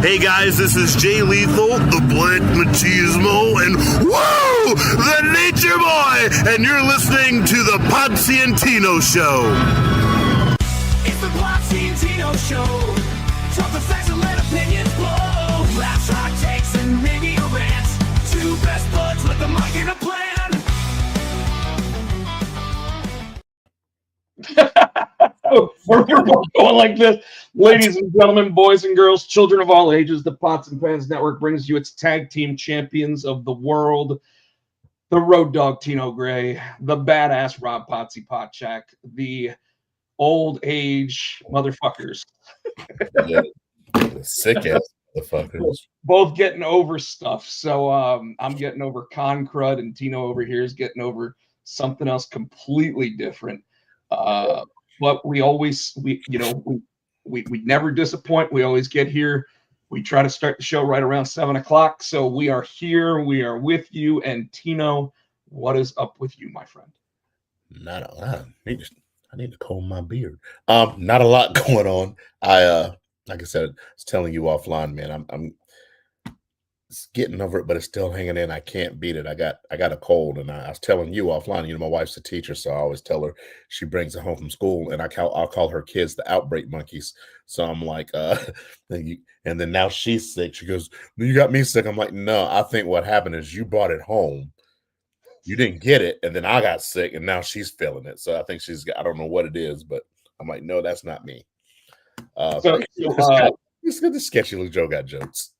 Hey guys, this is Jay Lethal, the Black Machismo, and whoa, the Nature Boy, and you're listening to the Potsy and Tino Show. It's the Potsy and Tino Show. Talk the facts and let opinions blow. Laughs, hot takes, and maybe a rant. Two best buds with the mic and a plan. We're going like this. Ladies and gentlemen, boys and girls, children of all ages, the Pots and Pans Network brings you its tag team champions of the world, the Road Dogg Tino Gray, the badass Rob Potsy Potchak, the old age motherfuckers. Yeah, sick ass motherfuckers. Both getting over stuff. So I'm getting over con crud, and Tino over here is getting over something else completely different. But we never disappoint. We always get here. We try to start the show right around 7 o'clock. So we are here. We are with you. And Tino, what is up with you, my friend? Not a lot. I need to comb my beard. Not a lot going on. Like I said, I was telling you offline, man. I'm getting over it, but it's still hanging in. I can't beat it. I got a cold, and I was telling you offline. You know, my wife's a teacher, so I always tell her she brings it home from school, and I'll call her kids the outbreak monkeys. So I'm like, and then now she's sick. She goes, "You got me sick." I'm like, "No, I think what happened is you brought it home. You didn't get it, and then I got sick, and now she's feeling it. So I think I don't know what it is, but I'm like, no, that's not me." It's good. The sketchy little Joe got jokes.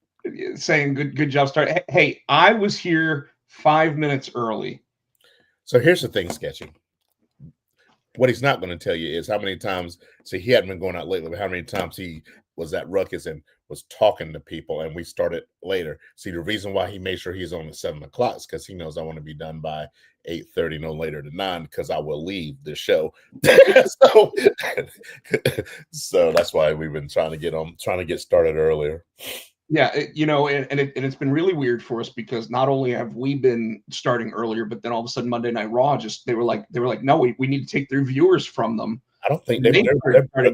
Saying good job start. Hey, I was here 5 minutes early. So here's the thing, Sketchy. What he's not going to tell you is how many times, see, he hadn't been going out lately, but how many times he was at Ruckus and was talking to people, and we started later. See, the reason why he made sure he's on at 7 o'clock is because he knows I want to be done by 8:30, no later than 9, because I will leave the show. So that's why we've been trying to get started earlier. Yeah, it's been really weird for us because not only have we been starting earlier, but then all of a sudden Monday Night Raw they were like, no, we need to take their viewers from them. I don't think they're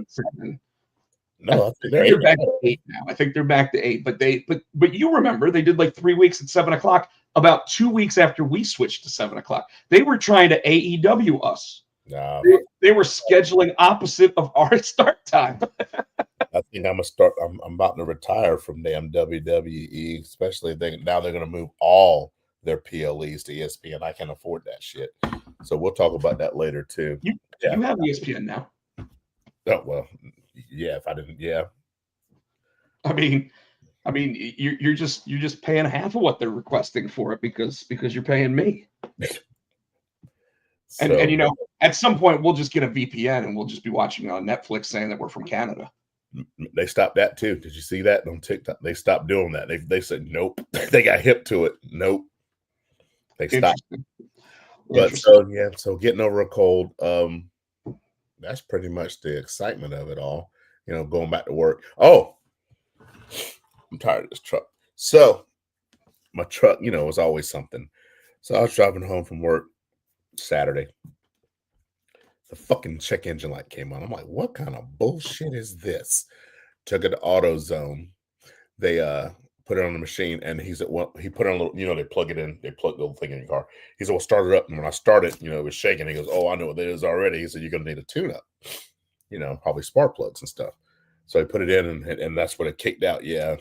starting. No, I think they're back to 8 now. I think they're back to 8, but you remember they did like 3 weeks at 7 o'clock. About 2 weeks after we switched to 7 o'clock, they were trying to AEW us. They were scheduling opposite of our start time. I think I'm about to retire from damn WWE, especially now they're going to move all their PLEs to ESPN. I can't afford that shit. So we'll talk about that later too. You have ESPN now. Oh, well, yeah, if I didn't, yeah. I mean, you're just paying half of what they're requesting for it because you're paying me. And at some point we'll just get a VPN and we'll just be watching on Netflix saying that we're from Canada. They stopped that too. Did you see that on TikTok? They stopped doing that. They said nope. They got hip to it. Nope. They stopped. But so getting over a cold. That's pretty much the excitement of it all. Going back to work. Oh, I'm tired of this truck. So my truck, was always something. So I was driving home from work Saturday. The fucking check engine light came on. I'm like, what kind of bullshit is this? Took it to AutoZone. They put it on the machine, and he said, well, he put on a little, they plug it in. They plug the little thing in your car. He said, well, start it up. And when I started, it was shaking. He goes, oh, I know what that is already. He said, you're going to need a tune-up, probably spark plugs and stuff. So I put it in, and that's what it kicked out. Yeah.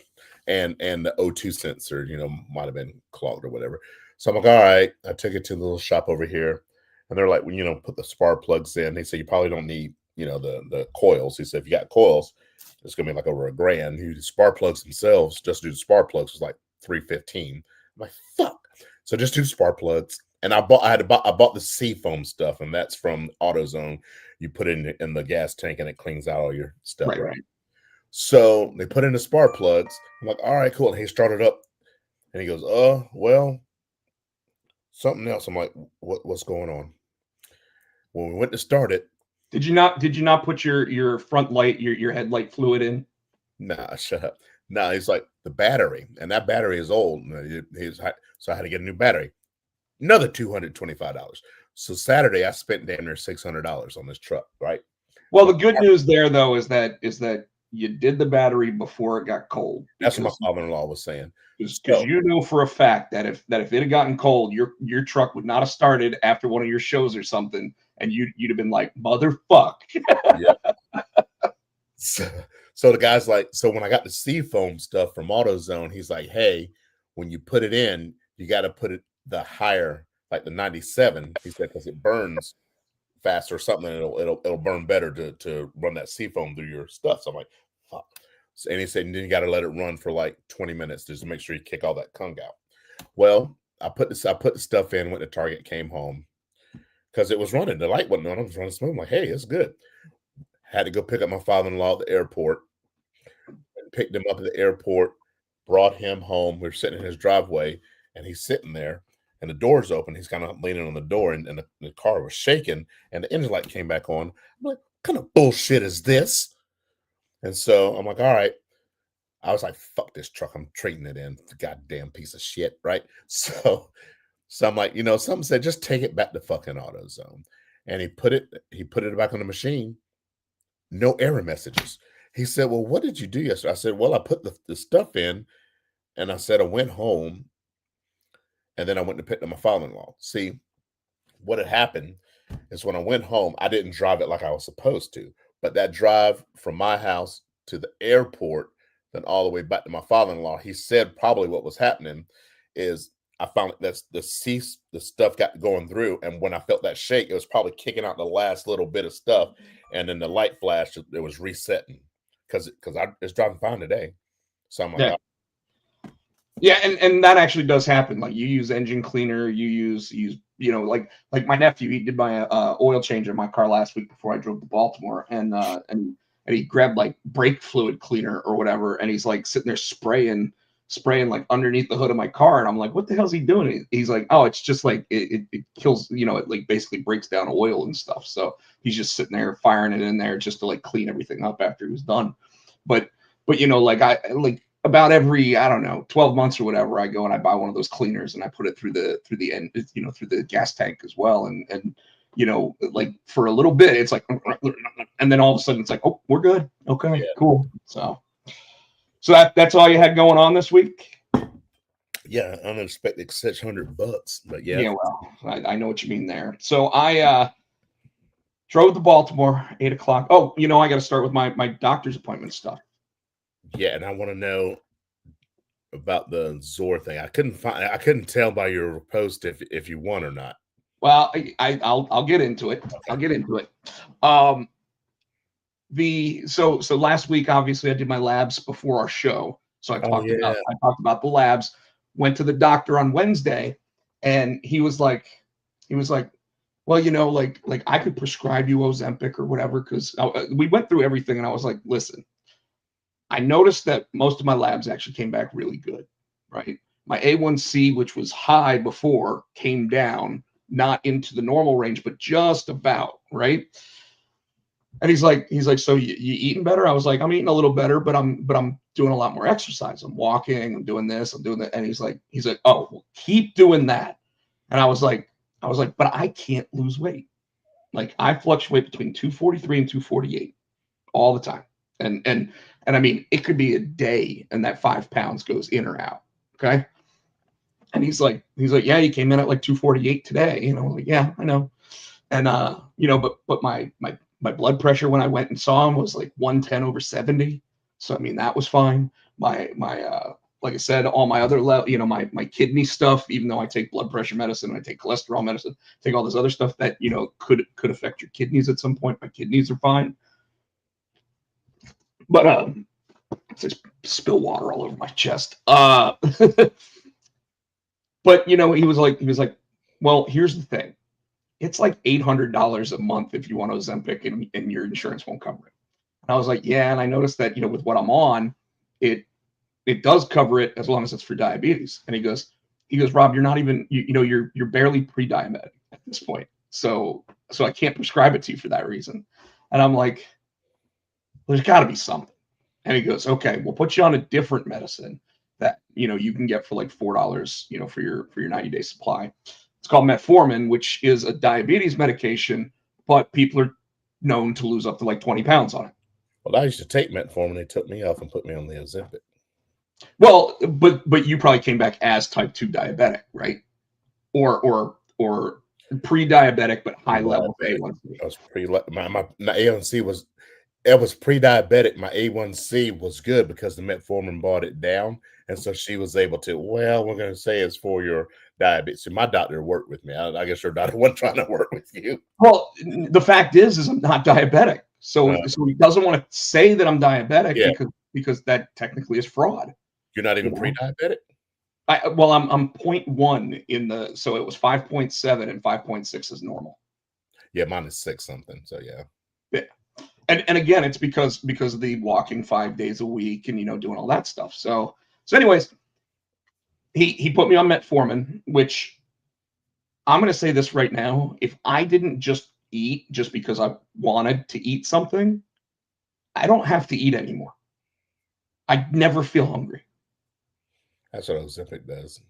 And the O2 sensor, might have been clogged or whatever. So I'm like, all right. I took it to the little shop over here. And they're like, put the spark plugs in. They said, you probably don't need, the coils. He said, if you got coils, it's going to be like over $1,000. The spark plugs themselves, just do the spark plugs, was like $315. I'm like, fuck. So just do the spark plugs. And I bought the Seafoam stuff, and that's from AutoZone. You put it in the gas tank, and it cleans out all your stuff. Right. So they put in the spark plugs. I'm like, all right, cool. And he started up, and he goes, well, something else. I'm like, what's going on? When we went to start it, did you not put your front light, your headlight fluid in? Nah, shut up. Nah, he's like, the battery, and that battery is old. So I had to get a new battery. Another $225. So Saturday I spent damn near $600 on this truck, right? Well, the good news there though is that you did the battery before it got cold. That's what my father-in-law was saying. Because So, you know for a fact that if it had gotten cold, your truck would not have started after one of your shows or something, and you'd have been like, motherfuck. yeah. So the guy's like, so when I got the Seafoam stuff from AutoZone, he's like, hey, when you put it in, you got to put it the higher, like the 97. He said because it burns faster or something, and it'll burn better to run that Seafoam through your stuff. So I'm like, fuck. So, and he said, and then you got to let it run for like 20 minutes just to make sure you kick all that kunk out. Well, I put the stuff in, went to Target, came home because it was running. The light wasn't on. I was running smooth. I'm like, hey, it's good. Had to go pick up my father-in-law at the airport. Picked him up at the airport, brought him home. We were sitting in his driveway, and he's sitting there, and the door's open. He's kind of leaning on the door, and the car was shaking, and the engine light came back on. I'm like, what kind of bullshit is this? And so I'm like, all right. I was like, fuck this truck. I'm trading it in. Goddamn piece of shit, right? So I'm like, something said, just take it back to fucking AutoZone. And he put it back on the machine. No error messages. He said, well, what did you do yesterday? I said, well, I put the stuff in, and I said I went home, and then I went to pick up my father-in-law. See, what had happened is when I went home, I didn't drive it like I was supposed to, but that drive from my house to the airport, then all the way back to my father-in-law, he said probably what was happening is I found that the stuff got going through, and when I felt that shake, it was probably kicking out the last little bit of stuff, and then the light flashed, it was resetting. Because it's driving fine today. So I'm like, yeah. Oh. Yeah, and that actually does happen. Like you use engine cleaner, you use like my nephew, he did my oil change in my car last week before I drove to Baltimore, and he grabbed like brake fluid cleaner or whatever, and he's like sitting there spraying like underneath the hood of my car, and I'm like, what the hell's he doing? He's like, oh, it's just like it kills, it like basically breaks down oil and stuff. So he's just sitting there firing it in there just to like clean everything up after he was done. But like I like about every, I don't know, 12 months or whatever, I go and I buy one of those cleaners and I put it through the end, through the gas tank as well, and like for a little bit it's like, and then all of a sudden it's like, oh, we're good, okay, yeah. Cool. So that's all you had going on this week? Yeah, unexpected $600, but yeah. Yeah, well, I know what you mean there. So I drove to Baltimore, 8 o'clock. Oh, I got to start with my doctor's appointment stuff. Yeah, and I want to know about the Zor thing. I couldn't tell by your post if you won or not. Well, I'll get into it. Okay. I'll get into it. So last week, obviously, I did my labs before our show. So I talked about the labs. Went to the doctor on Wednesday, and he was like, well, like I could prescribe you Ozempic or whatever, because we went through everything, and I was like, listen, I noticed that most of my labs actually came back really good, right? My A1C, which was high before, came down, not into the normal range, but just about, right? And he's like, so you eating better? I was like, I'm eating a little better, but I'm doing a lot more exercise. I'm walking, I'm doing this, I'm doing that. And he's like, oh, well, keep doing that. And I was like, but I can't lose weight. Like I fluctuate between 243 and 248 all the time. And I mean, it could be a day and that 5 pounds goes in or out. Okay. And he's like, yeah, you came in at like 248 today. I was like, yeah, I know. And, but my blood pressure when I went and saw him was like 110/70. So, I mean, that was fine. My like I said, all my other, my kidney stuff, even though I take blood pressure medicine, I take cholesterol medicine, take all this other stuff that, could affect your kidneys at some point. My kidneys are fine. But, just spill water all over my chest. But, he was like, well, here's the thing. It's like $800 a month if you want Ozempic and your insurance won't cover it. And I was like, yeah. And I noticed that, with what I'm on, it does cover it as long as it's for diabetes. And he goes, Rob, you're not even, you're barely pre-diabetic at this point. So I can't prescribe it to you for that reason. And I'm like, there's gotta be something. And he goes, okay, we'll put you on a different medicine that, you can get for like $4, for your 90-day supply. It's called metformin, which is a diabetes medication, but people are known to lose up to like 20 pounds on it. Well, I used to take metformin. They took me off and put me on the Ozempic. Well, but you probably came back as type 2 diabetic, right? Or pre-diabetic but high level A1C. I was my A1C was pre-diabetic. My A1C was good because the metformin brought it down, and so she was able to. Well, we're going to say it's for your diabetes. So my doctor worked with me. I guess your doctor wasn't trying to work with you. Well, the fact is I'm not diabetic, so he doesn't want to say that I'm diabetic because that technically is fraud. You're not even pre-diabetic? I'm 0.1 in the, so it was 5.7 and 5.6 is normal. Yeah, mine is 6 something. So yeah. And again, it's because of the walking 5 days a week and doing all that stuff. So anyways, he put me on metformin, which I'm going to say this right now: if I didn't just eat just because I wanted to eat something, I don't have to eat anymore. I never feel hungry. That's what Ozempic does.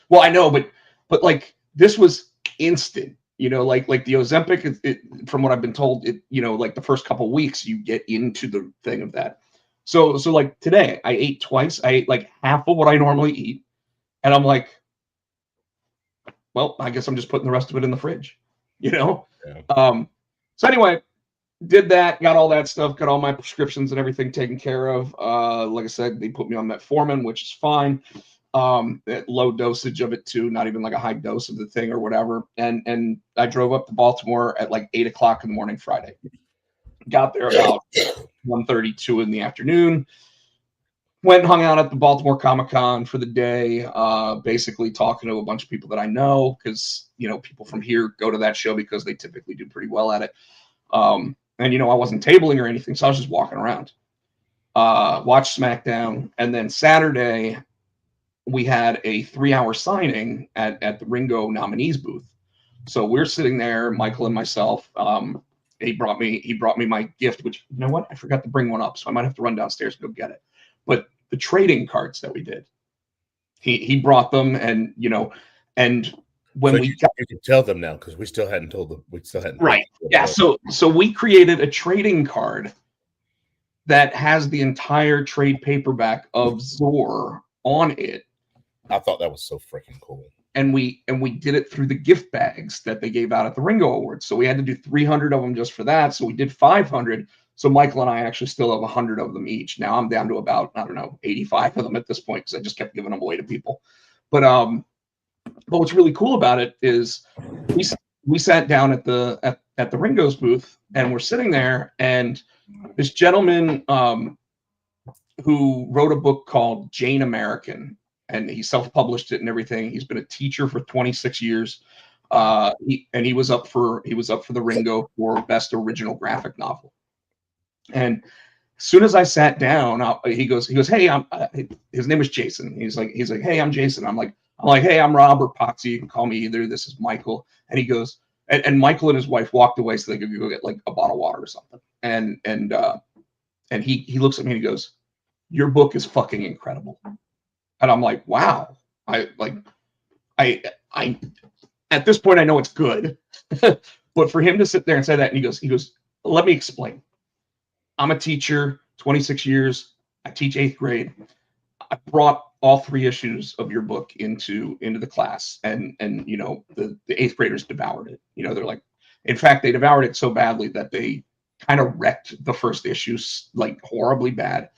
Well, I know, but like this was instant. Like the Ozempic, from what I've been told, like the first couple of weeks you get into the thing of that. So like today I ate twice. I ate like half of what I normally eat, and I'm like, well, I guess I'm just putting the rest of it in the fridge, Yeah. So anyway, did that, got all that stuff, got all my prescriptions and everything taken care of. Like I said, they put me on metformin, which is fine. At low dosage of it too, not even like a high dose of the thing or whatever. And I drove up to Baltimore at like 8 o'clock in the morning Friday. Got there about 1:32 in the afternoon. Went and hung out at the Baltimore Comic-Con for the day, basically talking to a bunch of people that I know, because people from here go to that show because they typically do pretty well at it. And I wasn't tabling or anything, so I was just walking around. Watched SmackDown, and then Saturday we had a 3-hour signing at the Ringo nominees booth. So we're sitting there, Michael and myself. He brought me my gift, which, you know what, I forgot to bring one up, so I might have to run downstairs and go get it. But the trading cards that we did, he brought them, and and when you can tell them now, because we still hadn't told them. We still hadn't. Right. Yeah. So we created a trading card that has the entire trade paperback of Zor on it. I thought that was so freaking cool. And we did it through the gift bags that they gave out at the Ringo Awards. So we had to do 300 of them just for that. So we did 500. So Michael and I actually still have 100 of them each. Now I'm down to about, I don't know, 85 of them at this point, because I just kept giving them away to people. But what's really cool about it is we sat down at the Ringo's booth, and we're sitting there, and this gentleman who wrote a book called Jane American, and he self-published it and everything. He's been a teacher for 26 years. He was up for the Ringo for best original graphic novel. And as soon as I sat down, he goes, hey, his name is Jason. He's like, hey, I'm Jason. I'm like, hey, I'm Rob or Potsy. You can call me either. This is Michael. And he goes, and Michael and his wife walked away so they could go get like a bottle of water or something. And he looks at me and he goes, your book is fucking incredible. And I'm like, wow. I at this point I know it's good. But for him to sit there and say that, and he goes, let me explain. I'm a teacher, 26 years. I teach 8th grade. I brought all 3 issues of your book into the class, and the 8th graders devoured it. They're like, in fact, they devoured it so badly that they kind of wrecked the first issue, like horribly bad.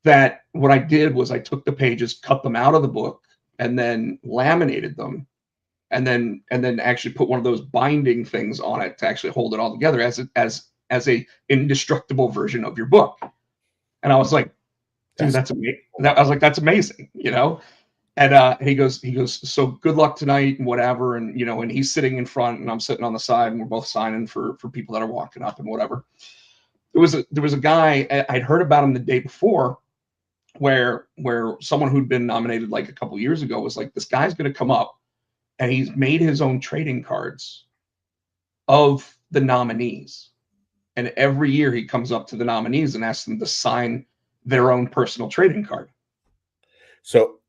That what I did was I took the pages, cut them out of the book, and then laminated them, and then actually put one of those binding things on it to actually hold it all together as a indestructible version of your book. And I was like, dude, that's amazing. I was like, that's amazing, And he goes, so good luck tonight and whatever. And and he's sitting in front and I'm sitting on the side, and we're both signing for people that are walking up and whatever. There was a guy, I'd heard about him the day before, where someone who'd been nominated like a couple years ago was like, this guy's going to come up, and he's made his own trading cards of the nominees. And every year he comes up to the nominees and asks them to sign their own personal trading card. So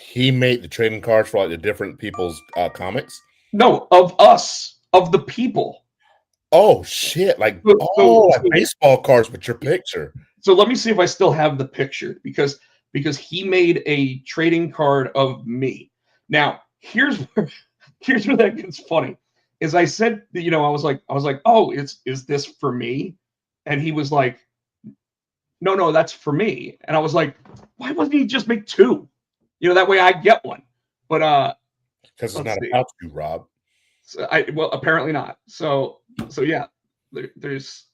he made the trading cards for like the different people's comics? No, of us, of the people. Oh shit! Like like baseball cards with your picture. So let me see if I still have the picture because he made a trading card of me. Now here's where that gets funny. Is I said, I was like, oh, is this for me? And he was like, no, that's for me. And I was like, why wouldn't he just make two? That way I get one. But because it's not about you, Rob. So well, apparently not. So yeah, there's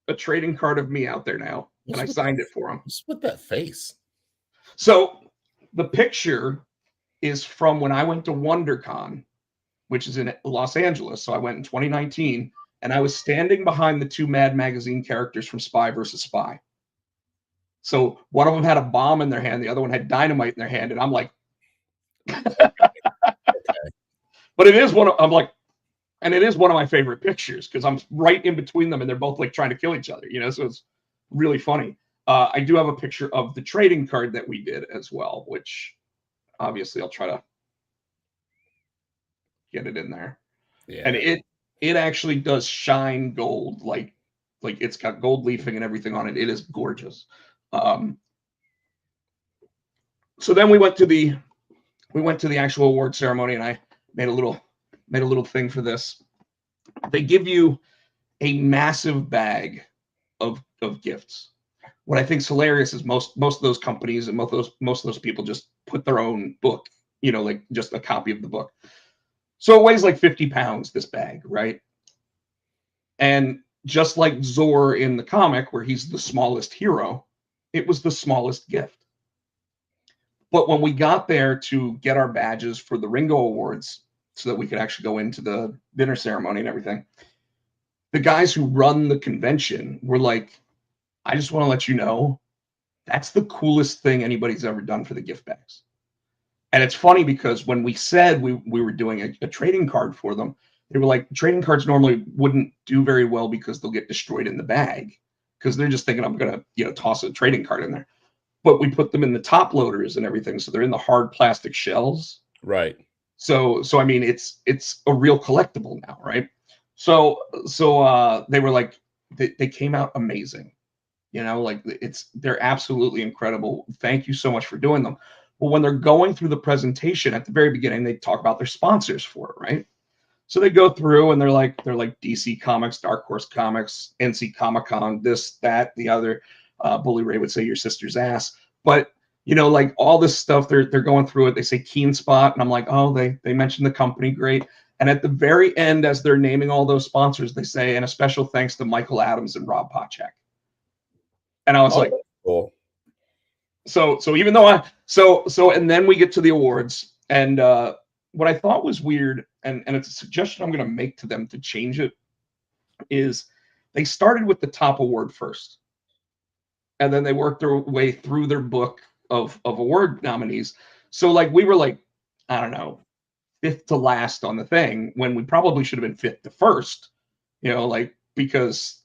a trading card of me out there now, and I signed it for him. What's with that face? So the picture is from when I went to WonderCon, which is in Los Angeles. So I went in 2019, and I was standing behind the two Mad Magazine characters from Spy vs. Spy. So one of them had a bomb in their hand, the other one had dynamite in their hand, and I'm like, but it is one of my favorite pictures because I'm right in between them and they're both like trying to kill each other, so it's really funny. I do have a picture of the trading card that we did as well, which obviously I'll try to get it in there. Yeah. And it actually does shine gold, like it's got gold leafing and everything on it. It is gorgeous. So then we went to the actual award ceremony, and I made a little thing for this. They give you a massive bag of gifts. What I think is hilarious is most of those companies and most of those people just put their own book, like just a copy of the book. So it weighs like 50 pounds, this bag, right? And just like Zor in the comic, where he's the smallest hero, it was the smallest gift. But when we got there to get our badges for the Ringo Awards, so that we could actually go into the dinner ceremony and everything, the guys who run the convention were like, I just want to let you know, that's the coolest thing anybody's ever done for the gift bags. And it's funny because when we said we were doing a trading card for them, they were like, trading cards normally wouldn't do very well because they'll get destroyed in the bag, because they're just thinking I'm going to toss a trading card in there. But we put them in the top loaders and everything, so they're in the hard plastic shells. Right. So I mean, it's a real collectible now, right? So they were like, they came out amazing, like they're absolutely incredible. Thank you so much for doing them. Well, when they're going through the presentation at the very beginning, they talk about their sponsors for it, right? So they go through and they're like DC Comics, Dark Horse Comics, NC Comic Con, this, that, the other. Bully Ray would say your sister's ass, but like all this stuff, they're going through it. They say Keen Spot, and I'm like, oh, they mentioned the company, great. And at the very end, as they're naming all those sponsors, they say, and a special thanks to Michael Adams and Rob Pochak. And I was like, cool. So even though and then we get to the awards, and what I thought was weird, and it's a suggestion I'm going to make to them to change it, is they started with the top award first, and then they worked their way through their book of award nominees. So like we were like, I don't know, fifth to last on the thing, when we probably should have been fifth to first, like because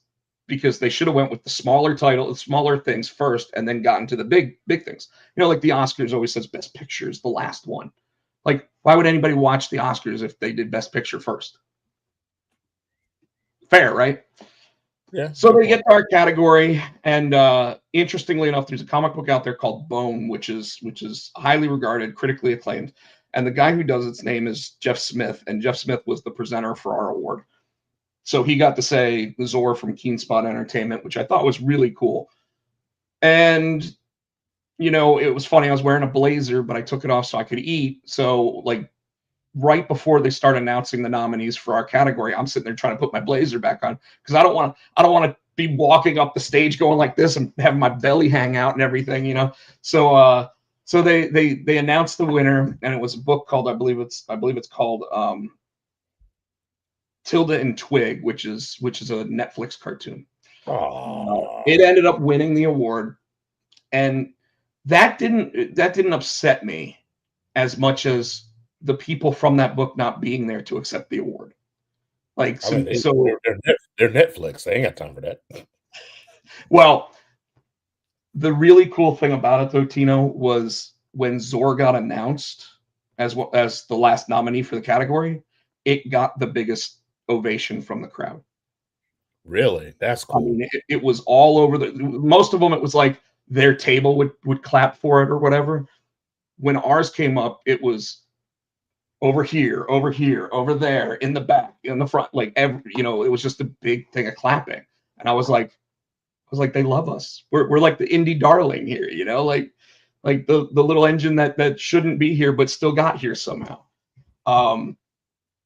they should have went with the smaller things first and then gotten to the big things. Like the Oscars always says best picture is the last one. Like, why would anybody watch the Oscars if they did best picture first? Fair, right? Yeah. So they get to our category, and interestingly enough, there's a comic book out there called Bone, which is highly regarded, critically acclaimed. And the guy who does its name is Jeff Smith, and Jeff Smith was the presenter for our award. So he got to say Zor from Keen Spot Entertainment, which I thought was really cool. And it was funny. I was wearing a blazer, but I took it off so I could eat. So like right before they start announcing the nominees for our category, I'm sitting there trying to put my blazer back on because I don't want to be walking up the stage going like this and having my belly hang out and everything, So they announced the winner, and it was a book called I believe it's called Tilda and Twig, which is a Netflix cartoon. It ended up winning the award, and that didn't upset me as much as the people from that book not being there to accept the award. Like, they're Netflix. They ain't got time for that. Well, the really cool thing about it, though, Tino, was when Zor got announced as well as the last nominee for the category, it got the biggest ovation from the crowd. Really? That's I cool. mean, it was all over most of them. It was like their table would clap for it or whatever. When ours came up, it was over here, over there, in the back, in the front, like it was just a big thing of clapping. And I was like, they love us. We're like the indie darling here, like the little engine that shouldn't be here but still got here somehow.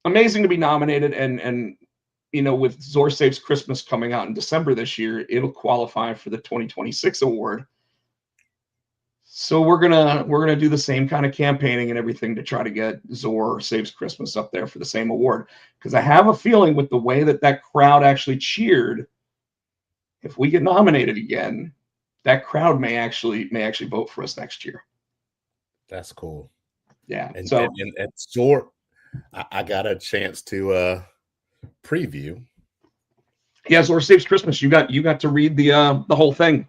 Amazing to be nominated, and with Zor Saves Christmas coming out in December this year, it'll qualify for the 2026 award. So we're gonna do the same kind of campaigning and everything to try to get Zor Saves Christmas up there for the same award, because I have a feeling with the way that crowd actually cheered, if we get nominated again, that crowd may actually vote for us next year. That's cool. Yeah. And so and Zor, I got a chance to preview. Yeah, Zor Saves Christmas. You got to read the whole thing.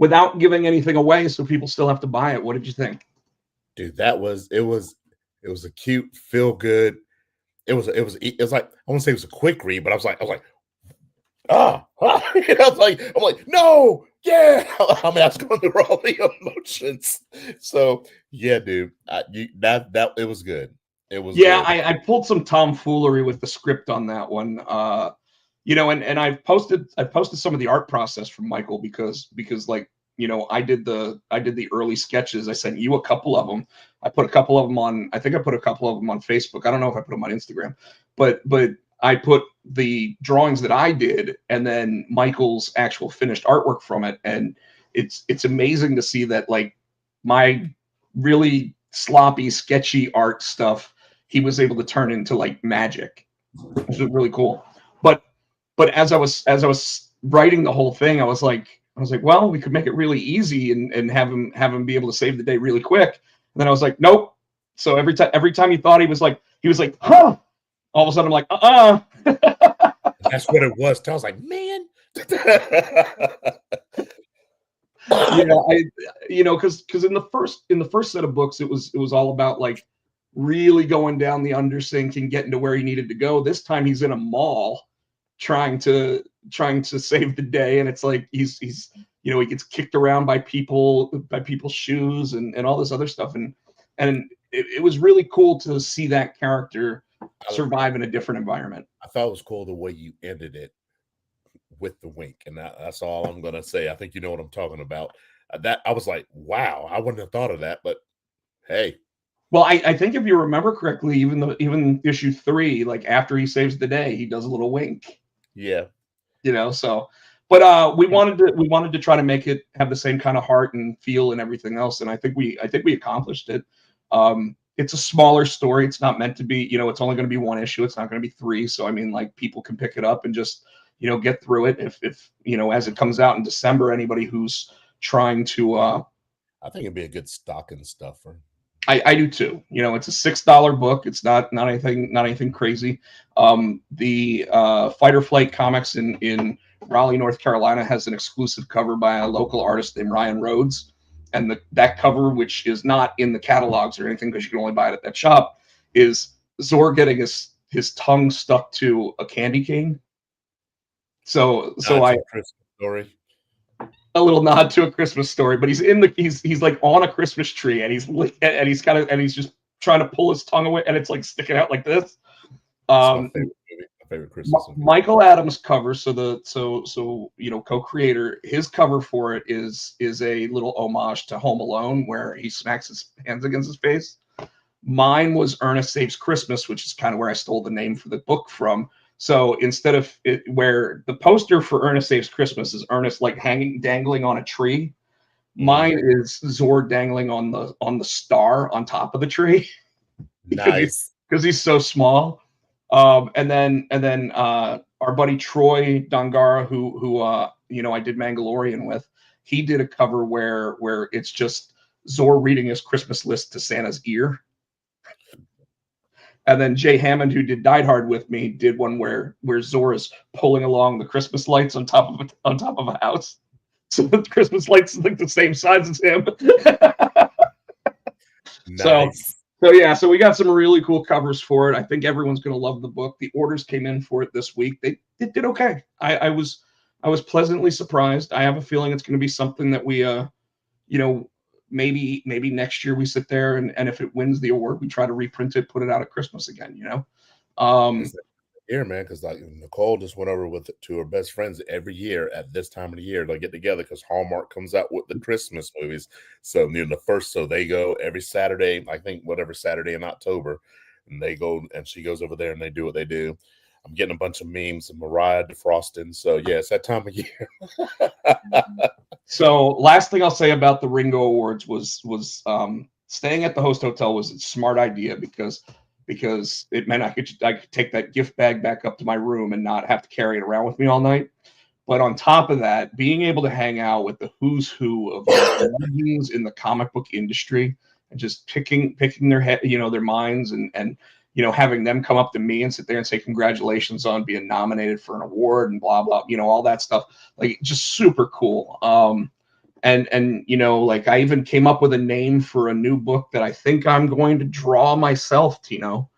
Without giving anything away, so people still have to buy it. What did you think? Dude, it was a cute, feel good. It was like, I won't say it was a quick read, but I was like, I'm like, no, yeah. I mean, I was going through all the emotions. So yeah, dude, it was good. It was good. I pulled some tomfoolery with the script on that one. And I've posted some of the art process from Michael because like, I did the early sketches. I sent you a couple of them. I put a couple of them on, I think I put a couple of them on Facebook. I don't know if I put them on Instagram, but I put the drawings that I did and then Michael's actual finished artwork from it. And it's amazing to see that, like, my really sloppy, sketchy art stuff, he was able to turn into like magic, which is really cool. But as I was writing the whole thing, I was like, well, we could make it really easy and have him be able to save the day really quick. And then I was like, nope. So every time he thought he was like, huh. All of a sudden I'm like, That's what it was. I was like, man. Because in the first set of books, it was all about like really going down the undersink and getting to where he needed to go. This time he's in a mall trying to save the day, and it's like he's he gets kicked around by people's shoes and all this other stuff, and it was really cool to see that character survive in a different environment. I thought it was cool the way you ended it with the wink, and that's all I'm gonna say. I think you know what I'm talking about. That I was like, wow, I wouldn't have thought of that, but hey. Well, I think if you remember correctly, even issue 3, like after he saves the day, he does a little wink. Yeah. So, but we wanted to try to make it have the same kind of heart and feel and everything else, and I think we accomplished it. It's a smaller story. It's not meant to be, it's only going to be 1 issue. It's not going to be 3. So I mean, like, people can pick it up and just, get through it. If as it comes out in December, anybody who's trying to, I think it'd be a good stocking stuffer. I do too. It's a $6 book. It's not anything crazy. The Fight or Flight Comics in Raleigh, North Carolina, has an exclusive cover by a local artist named Ryan Rhodes, and that cover, which is not in the catalogs or anything because you can only buy it at that shop, is Zor getting his tongue stuck to a candy cane. So a Christmas story. A little nod to A Christmas Story, but he's like on a Christmas tree, and he's just trying to pull his tongue away, and it's like sticking out like this. My favorite Christmas movie. Michael Adams' cover, co-creator, his cover for it is a little homage to Home Alone, where he smacks his hands against his face. Mine was Ernest Saves Christmas, which is kind of where I stole the name for the book from. So instead of it, where the poster for Ernest Saves Christmas is Ernest like dangling on a tree, mine is Zor dangling on the star on top of the tree. Nice, because he's so small. And then our buddy Troy Dongara, who I did Mandalorian with, he did a cover where it's just Zor reading his Christmas list to Santa's ear. And then Jay Hammond, who did Die Hard with me, did one where Zor is pulling along the Christmas lights on top of a house. So the Christmas lights is like the same size as him. Nice. So yeah, so we got some really cool covers for it. I think everyone's going to love the book. The orders came in for it this week. It did okay. I was pleasantly surprised. I have a feeling it's going to be something that we maybe next year we sit there and if it wins the award, we try to reprint it, put it out at Christmas again. Here, man, because like Nicole just went over with it to her best friends every year at this time of the year. They get together because Hallmark comes out with the Christmas movies. So so they go every Saturday, I think whatever Saturday in October, and they go and she goes over there and they do what they do. I'm getting a bunch of memes of Mariah defrosting. So yeah, it's that time of year. So last thing I'll say about the Ringo Awards was staying at the host hotel was a smart idea because it meant I could take that gift bag back up to my room and not have to carry it around with me all night. But on top of that, being able to hang out with the who's who of legends in the comic book industry and just picking their head, their minds and having them come up to me and sit there and say congratulations on being nominated for an award and blah blah, all that stuff, like just super cool. And like I even came up with a name for a new book that I think I'm going to draw myself, Tino.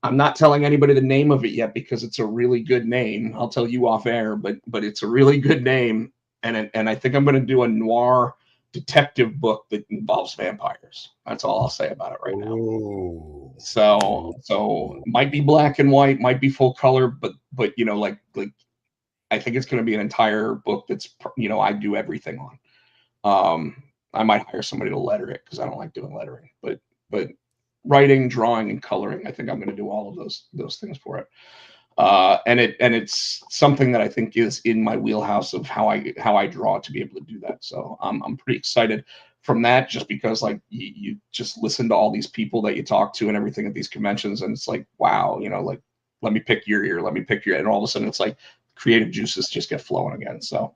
I'm not telling anybody the name of it yet because it's a really good name. I'll tell you off air, but it's a really good name, and I think I'm going to do a noir detective book that involves vampires. That's all I'll say about it right now. Ooh. So might be black and white, might be full color, but like I think it's going to be an entire book that's I do everything on. I might hire somebody to letter it because I don't like doing lettering, but writing, drawing, and coloring, I think I'm going to do all of those things for it. And it's something that I think is in my wheelhouse of how I draw to be able to do that. So I'm pretty excited from that, just because like you just listen to all these people that you talk to and everything at these conventions, and it's like, wow, like let me pick your ear, let me pick your, and all of a sudden it's like creative juices just get flowing again. So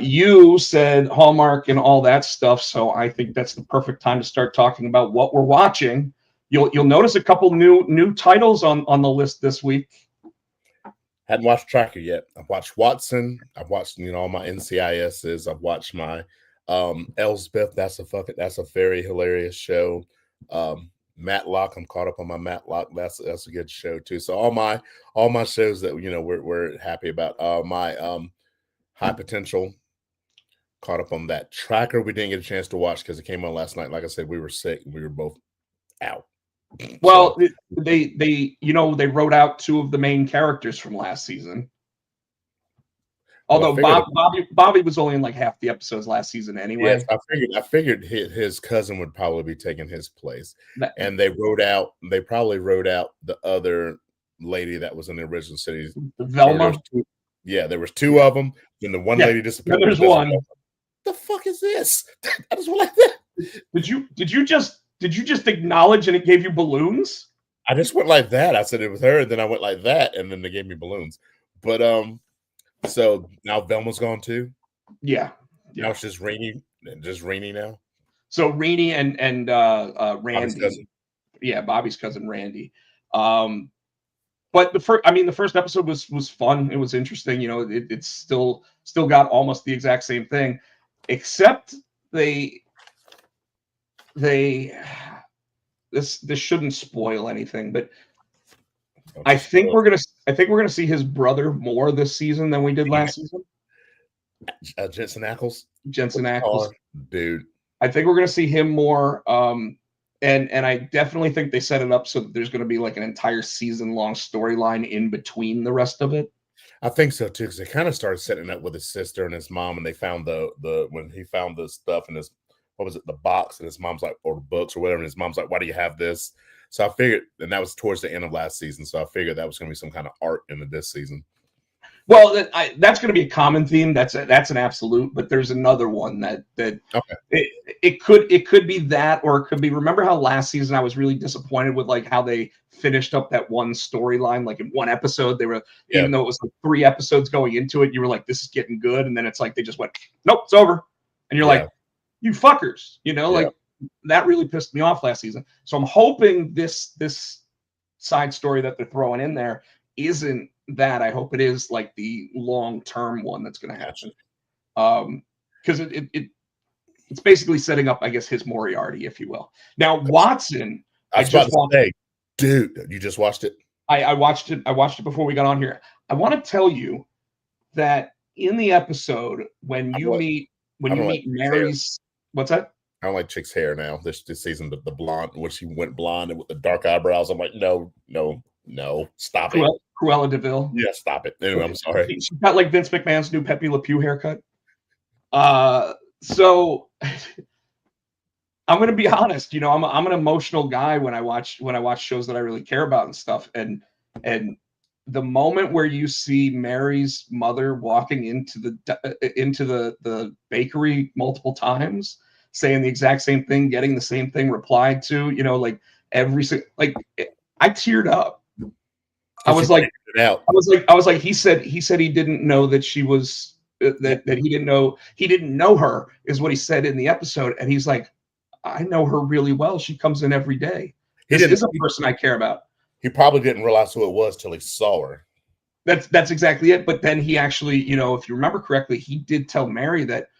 you said Hallmark and all that stuff, so I think that's the perfect time to start talking about what we're watching. You'll notice a couple new titles on the list this week. Hadn't watched Tracker yet. I've watched Watson. I've watched all my NCISs. I've watched my Elsbeth. That's a very hilarious show. Matlock. I'm caught up on my Matlock. That's a good show too. So all my shows that we're happy about. My High Potential. Caught up on that. Tracker. We didn't get a chance to watch because it came on last night. Like I said, we were sick. We were both out. Well, so they wrote out two of the main characters from last season. Although Bobby was only in like half the episodes last season anyway. Yes, I figured his cousin would probably be taking his place. And they probably wrote out the other lady that was in the original series. Velma. There was two of them. Then the one lady disappeared. There's one. What the fuck is this? I just went like that. Did you just acknowledge and it gave you balloons? I just went like that. I said it was her, and then I went like that, and then they gave me balloons. But so now Velma's gone too. Yeah. Now it's just Rainy now. So Rainy and Randy. Bobby's cousin Randy. But the first episode was fun. It was interesting. It's still got almost the exact same thing, except this shouldn't spoil anything, but I think we're gonna see his brother more this season than we did last season. Jensen Ackles, dude. I think we're gonna see him more. And I definitely think they set it up so that there's going to be like an entire season-long storyline in between the rest of it. I think so too, because they kind of started setting it up with his sister and his mom, and they found when he found the stuff in his, what was it, the box, and his mom's like, or the books or whatever, and his mom's like, why do you have this? So I figured, and that was towards the end of last season, so I figured that was going to be some kind of art into this season. Well, that's going to be a common theme. That's an absolute. But there's another one that okay. It could be that, or it could be. Remember how last season I was really disappointed with like how they finished up that one storyline, like in one episode. They were even though it was like 3 episodes going into it, you were like, this is getting good, and then it's like they just went, nope, it's over, and you're like, you fuckers, like that really pissed me off last season. So I'm hoping this side story that they're throwing in there isn't that. I hope it is like the long-term one that's going to happen. Because it's basically setting up, I guess, his Moriarty, if you will. Now, Watson, I was about to say, dude, you just watched it? I watched it. I watched it before we got on here. I want to tell you that in the episode when you meet Mary's, what's that? I don't like Chick's hair now. This season, the blonde, when she went blonde and with the dark eyebrows, I'm like, no, stop it. Cruella DeVille. Yeah, stop it. Anyway, I'm sorry. She's got like Vince McMahon's new Pepe Le Pew haircut. So I'm gonna be honest. You know, I'm an emotional guy when I watch shows that I really care about and stuff. And the moment where you see Mary's mother walking into the bakery multiple times, saying the exact same thing, getting the same thing replied to, you know, like I teared up. I was like, he said he didn't know that she was that he didn't know her is what he said in the episode, and he's like, I know her really well. She comes in every day. This is a person I care about. He probably didn't realize who it was till he saw her. That's exactly it. But then he actually, you know, if you remember correctly, he did tell Mary that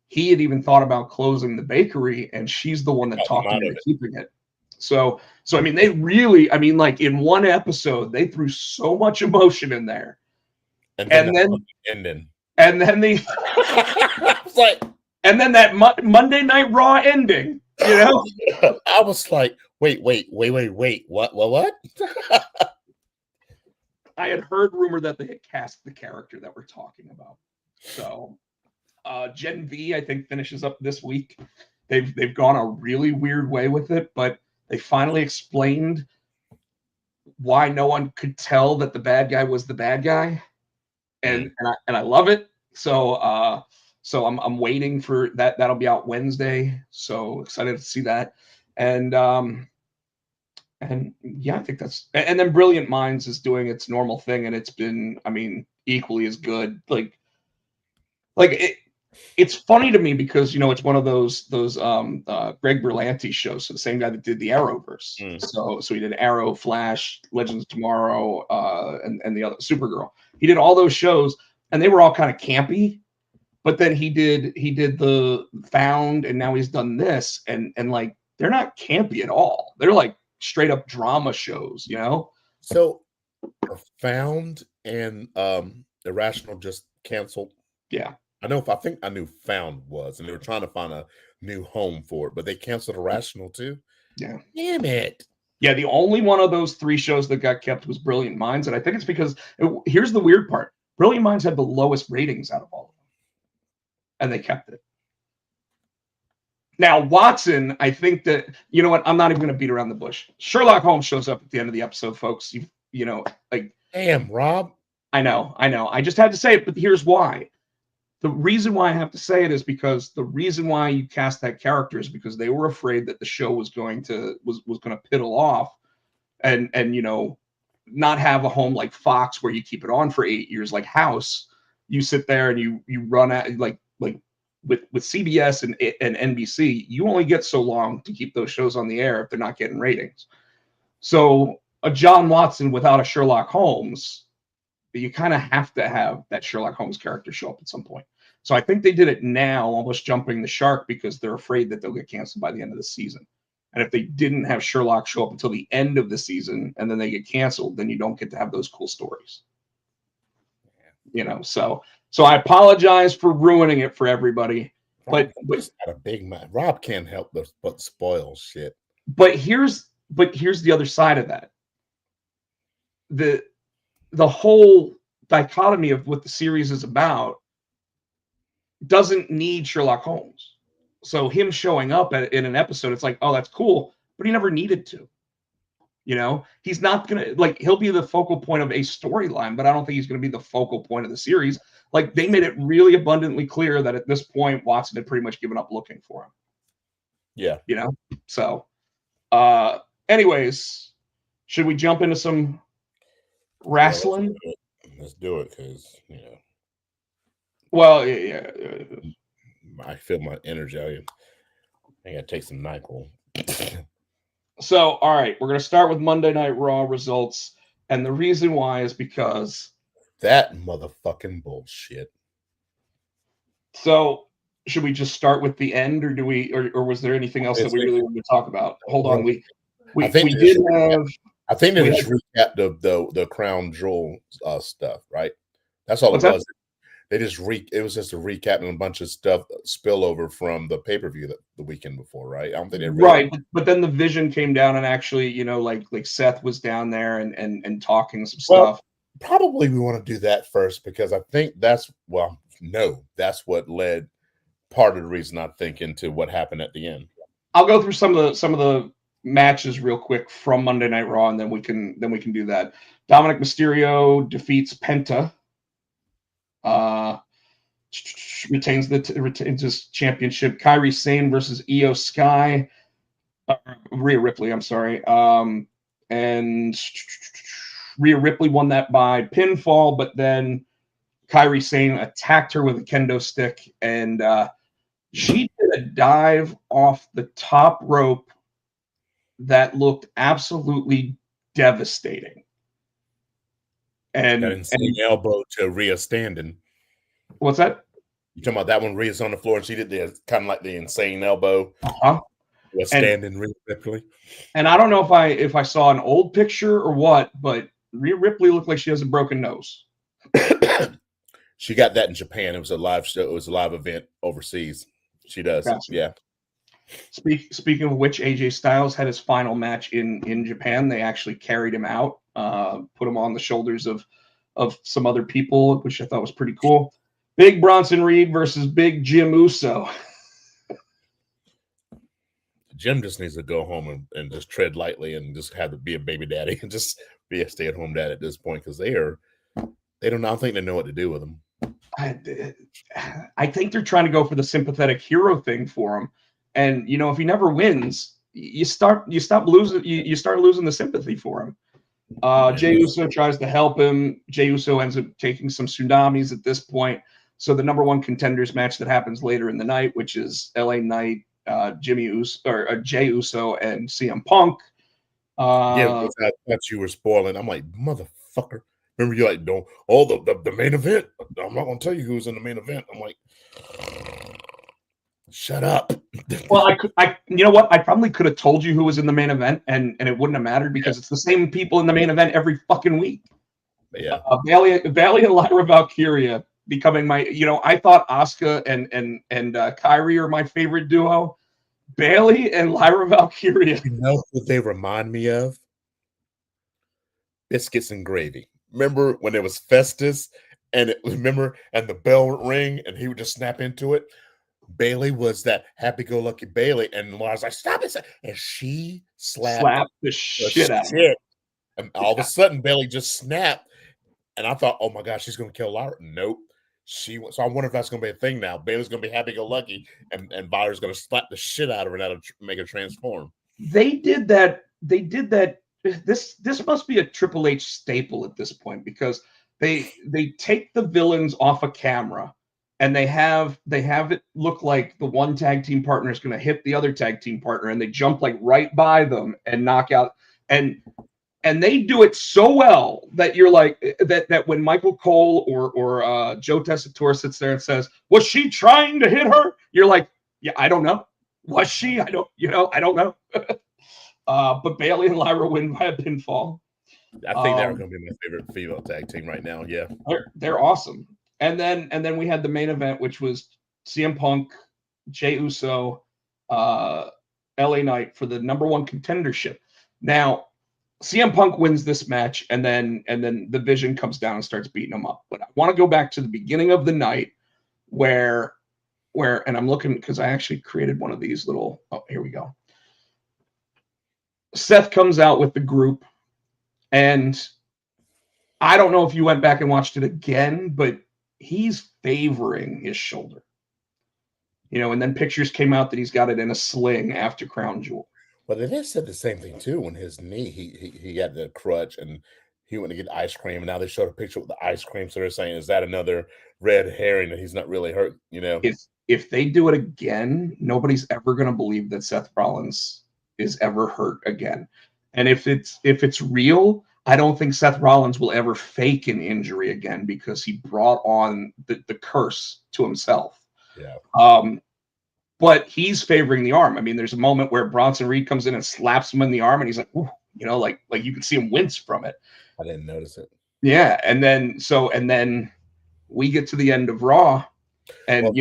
he had even thought about closing the bakery, and she's the one that talked him into keeping it. So I mean, they really, I mean, like in one episode, they threw so much emotion in there, and then that Monday Night Raw ending, you know. I was like, wait, what? I had heard rumor that they had cast the character that we're talking about. So Gen V, I think, finishes up this week. They've gone a really weird way with it, but they finally explained why no one could tell that the bad guy was the bad guy, and I love it. So I'm waiting for that. That'll be out Wednesday. So excited to see that, and yeah, I think that's. And then Brilliant Minds is doing its normal thing, and it's been, I mean, equally as good. Like it. It's funny to me because, you know, it's one of those Greg Berlanti shows. So the same guy that did the Arrowverse. So he did Arrow, Flash, Legends of Tomorrow, and the other Supergirl. He did all those shows, and they were all kind of campy. But then he did the Found, and now he's done this, and like they're not campy at all. They're like straight up drama shows, you know. So Found and Irrational just canceled. Yeah. I think I knew Found was, and they were trying to find a new home for it, but they canceled Irrational too. Yeah. Damn it. Yeah, the only one of those three shows that got kept was Brilliant Minds, and I think it's because here's the weird part: Brilliant Minds had the lowest ratings out of all of them, and they kept it. Now Watson, I think that, you know what? I'm not even going to beat around the bush. Sherlock Holmes shows up at the end of the episode, folks. You know, like, damn, Rob. I know. I just had to say it, but here's why. The reason why I have to say it is because the reason why you cast that character is because they were afraid that the show was going to piddle off, and you know, not have a home like Fox where you keep it on for 8 years like House. You sit there and you run at like with CBS and NBC, you only get so long to keep those shows on the air if they're not getting ratings. So a John Watson without a Sherlock Holmes, you kind of have to have that Sherlock Holmes character show up at some point. So I think they did it now, almost jumping the shark, because they're afraid that they'll get canceled by the end of the season. And if they didn't have Sherlock show up until the end of the season and then they get canceled, then you don't get to have those cool stories. You know, so I apologize for ruining it for everybody. But not a big man. Rob can't help but spoil shit. But here's the other side of that. The whole dichotomy of what the series is about doesn't need Sherlock Holmes. So him showing up in an episode, it's like, oh, that's cool, but he never needed to. You know, he's not gonna, like, he'll be the focal point of a storyline, but I don't think he's gonna be the focal point of the series. Like, they made it really abundantly clear that at this point Watson had pretty much given up looking for him. Yeah. You know? So anyways, should we jump into some wrestling? Let's do it, because, you know. Well, yeah. I feel my energy. I gotta take some NyQuil. So, all right, we're gonna start with Monday Night Raw results, and the reason why is because that motherfucking bullshit. So should we just start with the end, or do we, or was there anything else that we It's- really wanted to talk about? Hold on, we I think they did just have. I think they we just had- recapped the crown jewel stuff, right? That's all What's it that? was. They just it was just a recap and a bunch of stuff spillover from the pay-per-view the weekend before, right? I don't think they really Right, but then the Vision came down and actually, like Seth was down there and talking some stuff. Probably we want to do that first because I think that's that's what led part of the reason I think into what happened at the end. I'll go through some of the matches real quick from Monday Night Raw, and then we can do that. Dominic Mysterio defeats Penta. Retains his championship. Kairi Sane versus Io Sky. Rhea Ripley, I'm sorry. And Rhea Ripley won that by pinfall, but then Kairi Sane attacked her with a kendo stick, and she did a dive off the top rope that looked absolutely devastating. Got an insane elbow to Rhea standing. What's that? You talking about that one? Rhea's on the floor, and she did the kind of like the insane elbow. Was standing Rhea Ripley. And I don't know if I saw an old picture or what, but Rhea Ripley looked like she has a broken nose. She got that in Japan. It was a live show. It was a live event overseas. She does. Gotcha. Yeah. Speaking of which, AJ Styles had his final match in Japan. They actually carried him out, put him on the shoulders of some other people, which I thought was pretty cool. Big Bronson Reed versus Big Jim Uso. Jim just needs to go home and just tread lightly and just have to be a baby daddy and just be a stay-at-home dad at this point because I don't think they know what to do with him. I think they're trying to go for the sympathetic hero thing for him. And if he never wins, you start losing the sympathy for him. Jey Uso tries to help him. Jey Uso ends up taking some tsunamis at this point. So the number one contenders match that happens later in the night, which is LA Knight, Jey Uso, and CM Punk. I thought you were spoiling. I'm like, motherfucker. Remember, you're like, don't. Oh, the main event. I'm not going to tell you who's in the main event. I'm like, shut up. Well, you know what? I probably could have told you who was in the main event, and it wouldn't have mattered because it's the same people in the main event every fucking week. Yeah. Bailey and Lyra Valkyria becoming my. I thought Asuka and Kyrie are my favorite duo. Bailey and Lyra Valkyria. You know what they remind me of? Biscuits and Gravy. Remember when it was Festus and the bell would ring and he would just snap into it? Bailey was that happy-go-lucky Bailey, and Lara's like, "Stop it!" And she slapped the shit out of him. And all of a sudden, Bailey just snapped, and I thought, "Oh my gosh, she's going to kill Lara." Nope. So I wonder if that's going to be a thing now. Bailey's going to be happy-go-lucky, and Vira's going to slap the shit out of her and make her transform. They did that. This must be a Triple H staple at this point because they take the villains off a camera. And they have it look like the one tag team partner is going to hit the other tag team partner, and they jump like right by them and knock out. And they do it so well that you're like that when Michael Cole or Joe Tessitore sits there and says, "Was she trying to hit her?" You're like, "Yeah, I don't know. Was she? I don't know." But Bailey and Lyra win by a pinfall. I think they're going to be my favorite female tag team right now. Yeah, they're awesome. And then we had the main event, which was CM Punk, Jey Uso, LA Knight for the number one contendership. Now, CM Punk wins this match, and then the Vision comes down and starts beating him up. But I want to go back to the beginning of the night where and I'm looking because I actually created one of these little. Oh, here we go. Seth comes out with the group, and I don't know if you went back and watched it again, but he's favoring his shoulder, and then pictures came out that he's got it in a sling after Crown Jewel. Well, they said the same thing too when his knee, he got the crutch and he went to get ice cream, and now they showed a picture with the ice cream. So they're saying, is that another red herring that he's not really hurt? If they do it again, nobody's ever going to believe that Seth Rollins is ever hurt again. And if it's real, I don't think Seth Rollins will ever fake an injury again because he brought on the curse to himself. Yeah. But he's favoring the arm. I mean, there's a moment where Bronson Reed comes in and slaps him in the arm, and he's like, ooh, you know, like you can see him wince from it. I didn't notice it. Yeah, and then we get to the end of Raw, and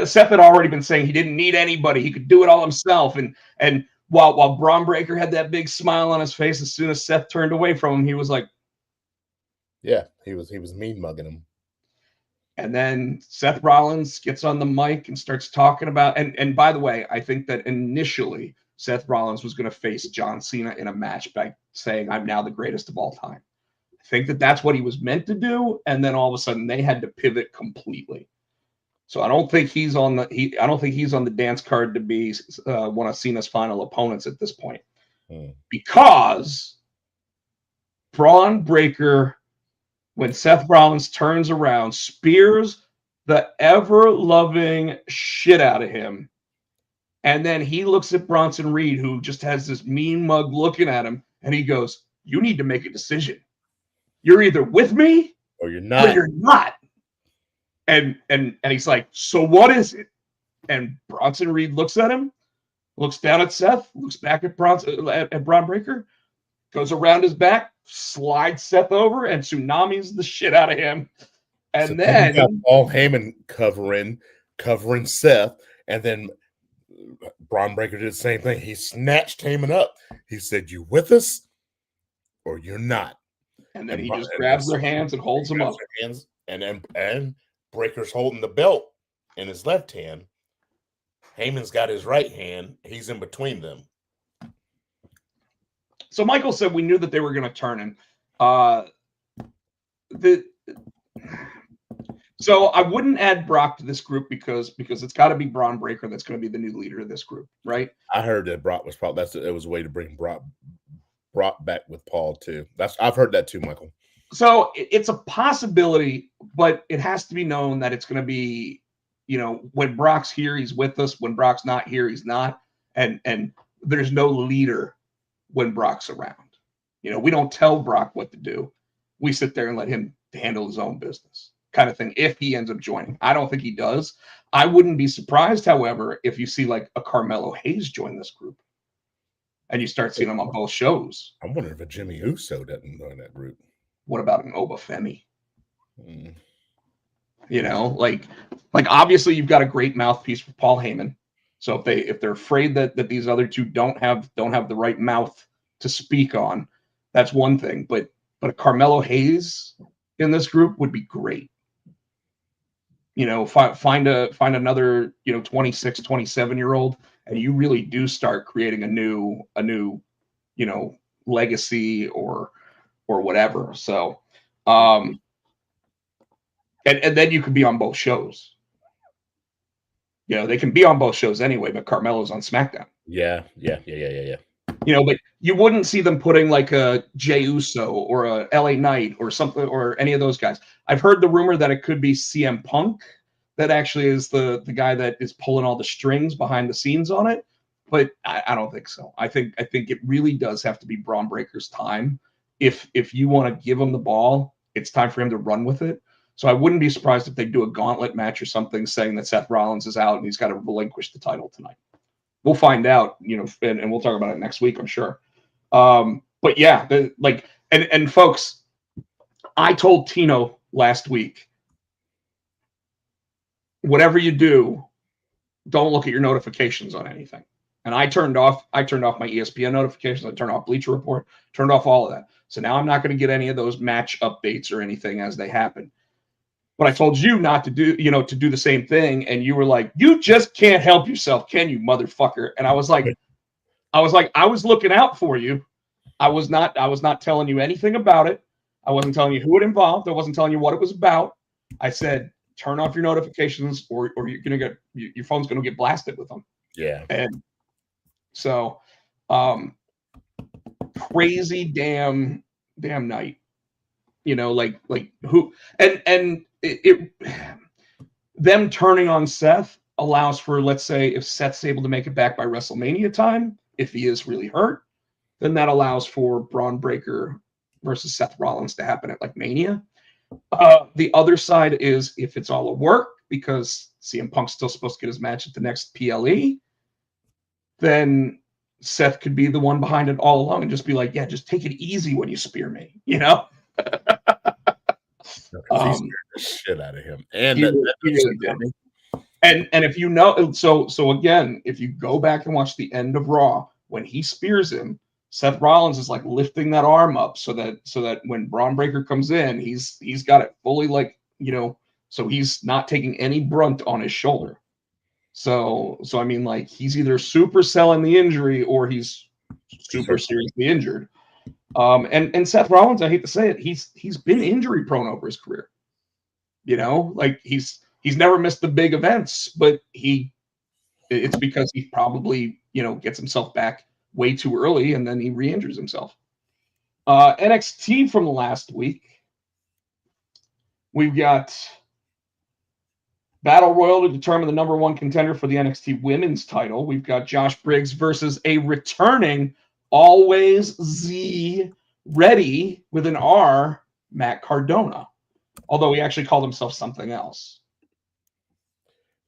Seth had already been saying he didn't need anybody; he could do it all himself. And while Braun Breaker had that big smile on his face, as soon as Seth turned away from him, he was like, yeah, he was mean mugging him. And then Seth Rollins gets on the mic and starts talking about, and by the way, I think that initially Seth Rollins was going to face John Cena in a match by saying, I'm now the greatest of all time. I think that that's what he was meant to do. And then all of a sudden they had to pivot completely. So I don't think he's on the dance card to be one of Cena's final opponents at this point. Because Braun Breaker, when Seth Rollins turns around, spears the ever-loving shit out of him. And then he looks at Bronson Reed, who just has this mean mug looking at him, and he goes, you need to make a decision. You're either with me or you're not. Or you're not. And he's like, so what is it? And Bronson Reed looks at him, looks down at Seth, looks back at Braun Breaker, goes around his back, slides Seth over, and tsunamis the shit out of him. And so then got Paul Heyman covering Seth, and then Braun Breaker did the same thing. He snatched Heyman up. He said, "You with us, or you're not." And then he just grabs their hands and holds them up. And Breaker's holding the belt in his left hand. Heyman's got his right hand. He's in between them. So Michael said we knew that they were going to turn him. So I wouldn't add Brock to this group because it's got to be Braun Breaker that's going to be the new leader of this group, right? I heard that Brock was probably it was a way to bring Brock back with Paul too. I've heard that too, Michael. So it's a possibility, but it has to be known that it's going to be, when Brock's here, he's with us. When Brock's not here, he's not. And there's no leader when Brock's around. We don't tell Brock what to do. We sit there and let him handle his own business kind of thing if he ends up joining. I don't think he does. I wouldn't be surprised, however, if you see like a Carmelo Hayes join this group and you start seeing him on both shows. I'm wondering if a Jimmy Uso doesn't join that group. What about an Obafemi? Like obviously you've got a great mouthpiece for Paul Heyman. So if they're afraid that these other two don't have the right mouth to speak on, that's one thing. But a Carmelo Hayes in this group would be great. Find another 26, 27-year-old, and you really do start creating a new legacy or whatever. So and then you could be on both shows. They can be on both shows anyway, but Carmelo's on SmackDown. Yeah. But you wouldn't see them putting like a Jey Uso or a LA Knight or something or any of those guys. I've heard the rumor that it could be CM Punk that actually is the guy that is pulling all the strings behind the scenes on it. But I don't think so. I think it really does have to be Braun Breaker's time. If you want to give him the ball, it's time for him to run with it. So I wouldn't be surprised if they do a gauntlet match or something saying that Seth Rollins is out and he's got to relinquish the title tonight. We'll find out, and we'll talk about it next week, I'm sure. But yeah, and folks, I told Tino last week, whatever you do, don't look at your notifications on anything. And I turned off my ESPN notifications. I turned off Bleacher Report, turned off all of that. So now I'm not going to get any of those match updates or anything as they happen. But I told you not to do, to do the same thing. And you were like, you just can't help yourself, can you, motherfucker? And I was like, I was looking out for you. I was not telling you anything about it. I wasn't telling you who it involved. I wasn't telling you what it was about. I said, turn off your notifications or you're going to get, your phone's going to get blasted with them. Yeah. And so, crazy damn night, like who, and them turning on Seth allows for, let's say, if Seth's able to make it back by WrestleMania time, if he is really hurt, then that allows for Braun Breaker versus Seth Rollins to happen at like Mania. The other side is if it's all a work, because CM Punk's still supposed to get his match at the next PLE, then Seth could be the one behind it all along and just be like, yeah, just take it easy when you spear me, you know? He scared the shit out of him. And He really did. And if you know, so again, if you go back and watch the end of Raw, when he spears him, Seth Rollins is like lifting that arm up so that when Braun Breaker comes in, he's got it fully, like, you know, so he's not taking any brunt on his shoulder. So I mean, like, he's either super selling the injury or he's super seriously injured. And Seth Rollins, I hate to say it, he's been injury prone over his career. You know, like he's never missed the big events, but it's because he probably, you know, gets himself back way too early and then he re-injures himself. NXT from last week, we've got Battle Royal to determine the number one contender for the NXT Women's title. We've got Josh Briggs versus a returning, always Z ready with an R, Matt Cardona. Although he actually called himself something else.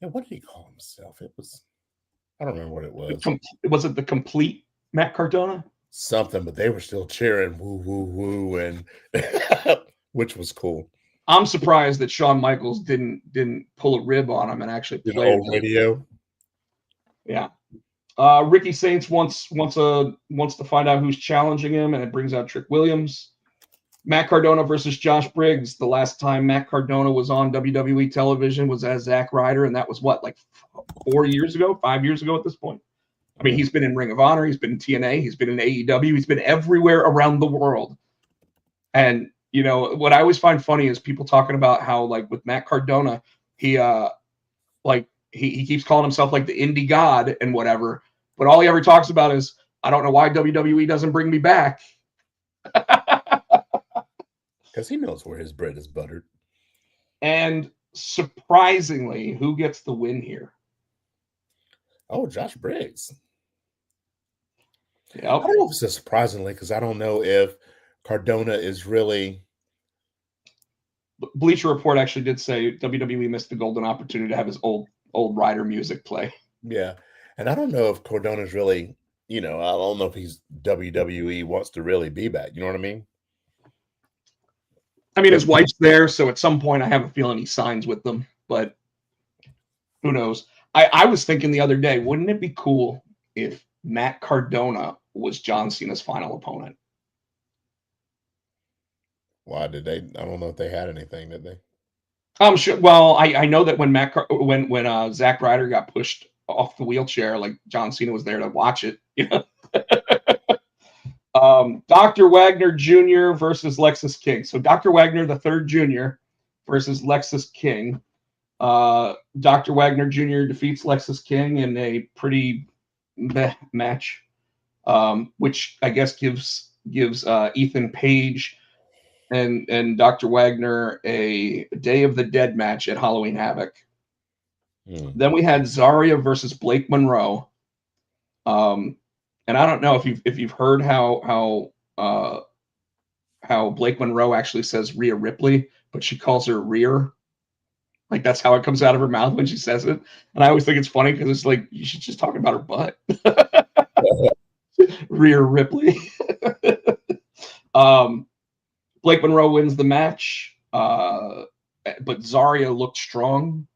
Yeah, what did he call himself? It was, I don't remember what it was. Was it the complete Matt Cardona? Something, but they were still cheering, woo, woo, woo, and which was cool. I'm surprised that Shawn Michaels didn't pull a rib on him and actually play old radio. Yeah. Ricky Saints wants to find out who's challenging him, and it brings out Trick Williams. Matt Cardona versus Josh Briggs. The last time Matt Cardona was on WWE television was as Zack Ryder, and that was what, like 5 years ago at this point. I mean, he's been in Ring of Honor, he's been in TNA, he's been in AEW, he's been everywhere around the world. And you know, what I always find funny is people talking about how, like, with Matt Cardona, he keeps calling himself like the indie god and whatever, but all he ever talks about is, I don't know why WWE doesn't bring me back. Because he knows where his bread is buttered. And surprisingly, who gets the win here? Oh, Josh Briggs. Yep. I don't know if it's surprisingly, because I don't know if Cardona is really. Bleacher Report actually did say WWE missed the golden opportunity to have his old Ryder music play. Yeah. And I don't know if Cardona's really, you know, I don't know if he's WWE wants to really be back. You know what I mean? I mean, his wife's there, so at some point I have a feeling he signs with them, but who knows? I was thinking the other day, wouldn't it be cool if Matt Cardona was John Cena's final opponent? Why did they? I don't know if they had anything, did they? I'm sure. Well, I know that when Zack Ryder got pushed off the wheelchair, like, John Cena was there to watch it. You know? Dr. Wagner Jr. versus Lexus King. So Dr. Wagner the third Jr. versus Lexus King. Dr. Wagner Jr. defeats Lexus King in a pretty meh match, which I guess gives Ethan Page and Dr. Wagner a Day of the Dead match at Halloween Havoc. Then we had Zarya versus Blake Monroe. And I don't know if you've heard how Blake Monroe actually says Rhea Ripley, but she calls her Rear. Like, that's how it comes out of her mouth when she says it. And I always think it's funny because it's like, she's just talking about her butt. Rhea Ripley. Blake Monroe wins the match, but Zarya looked strong.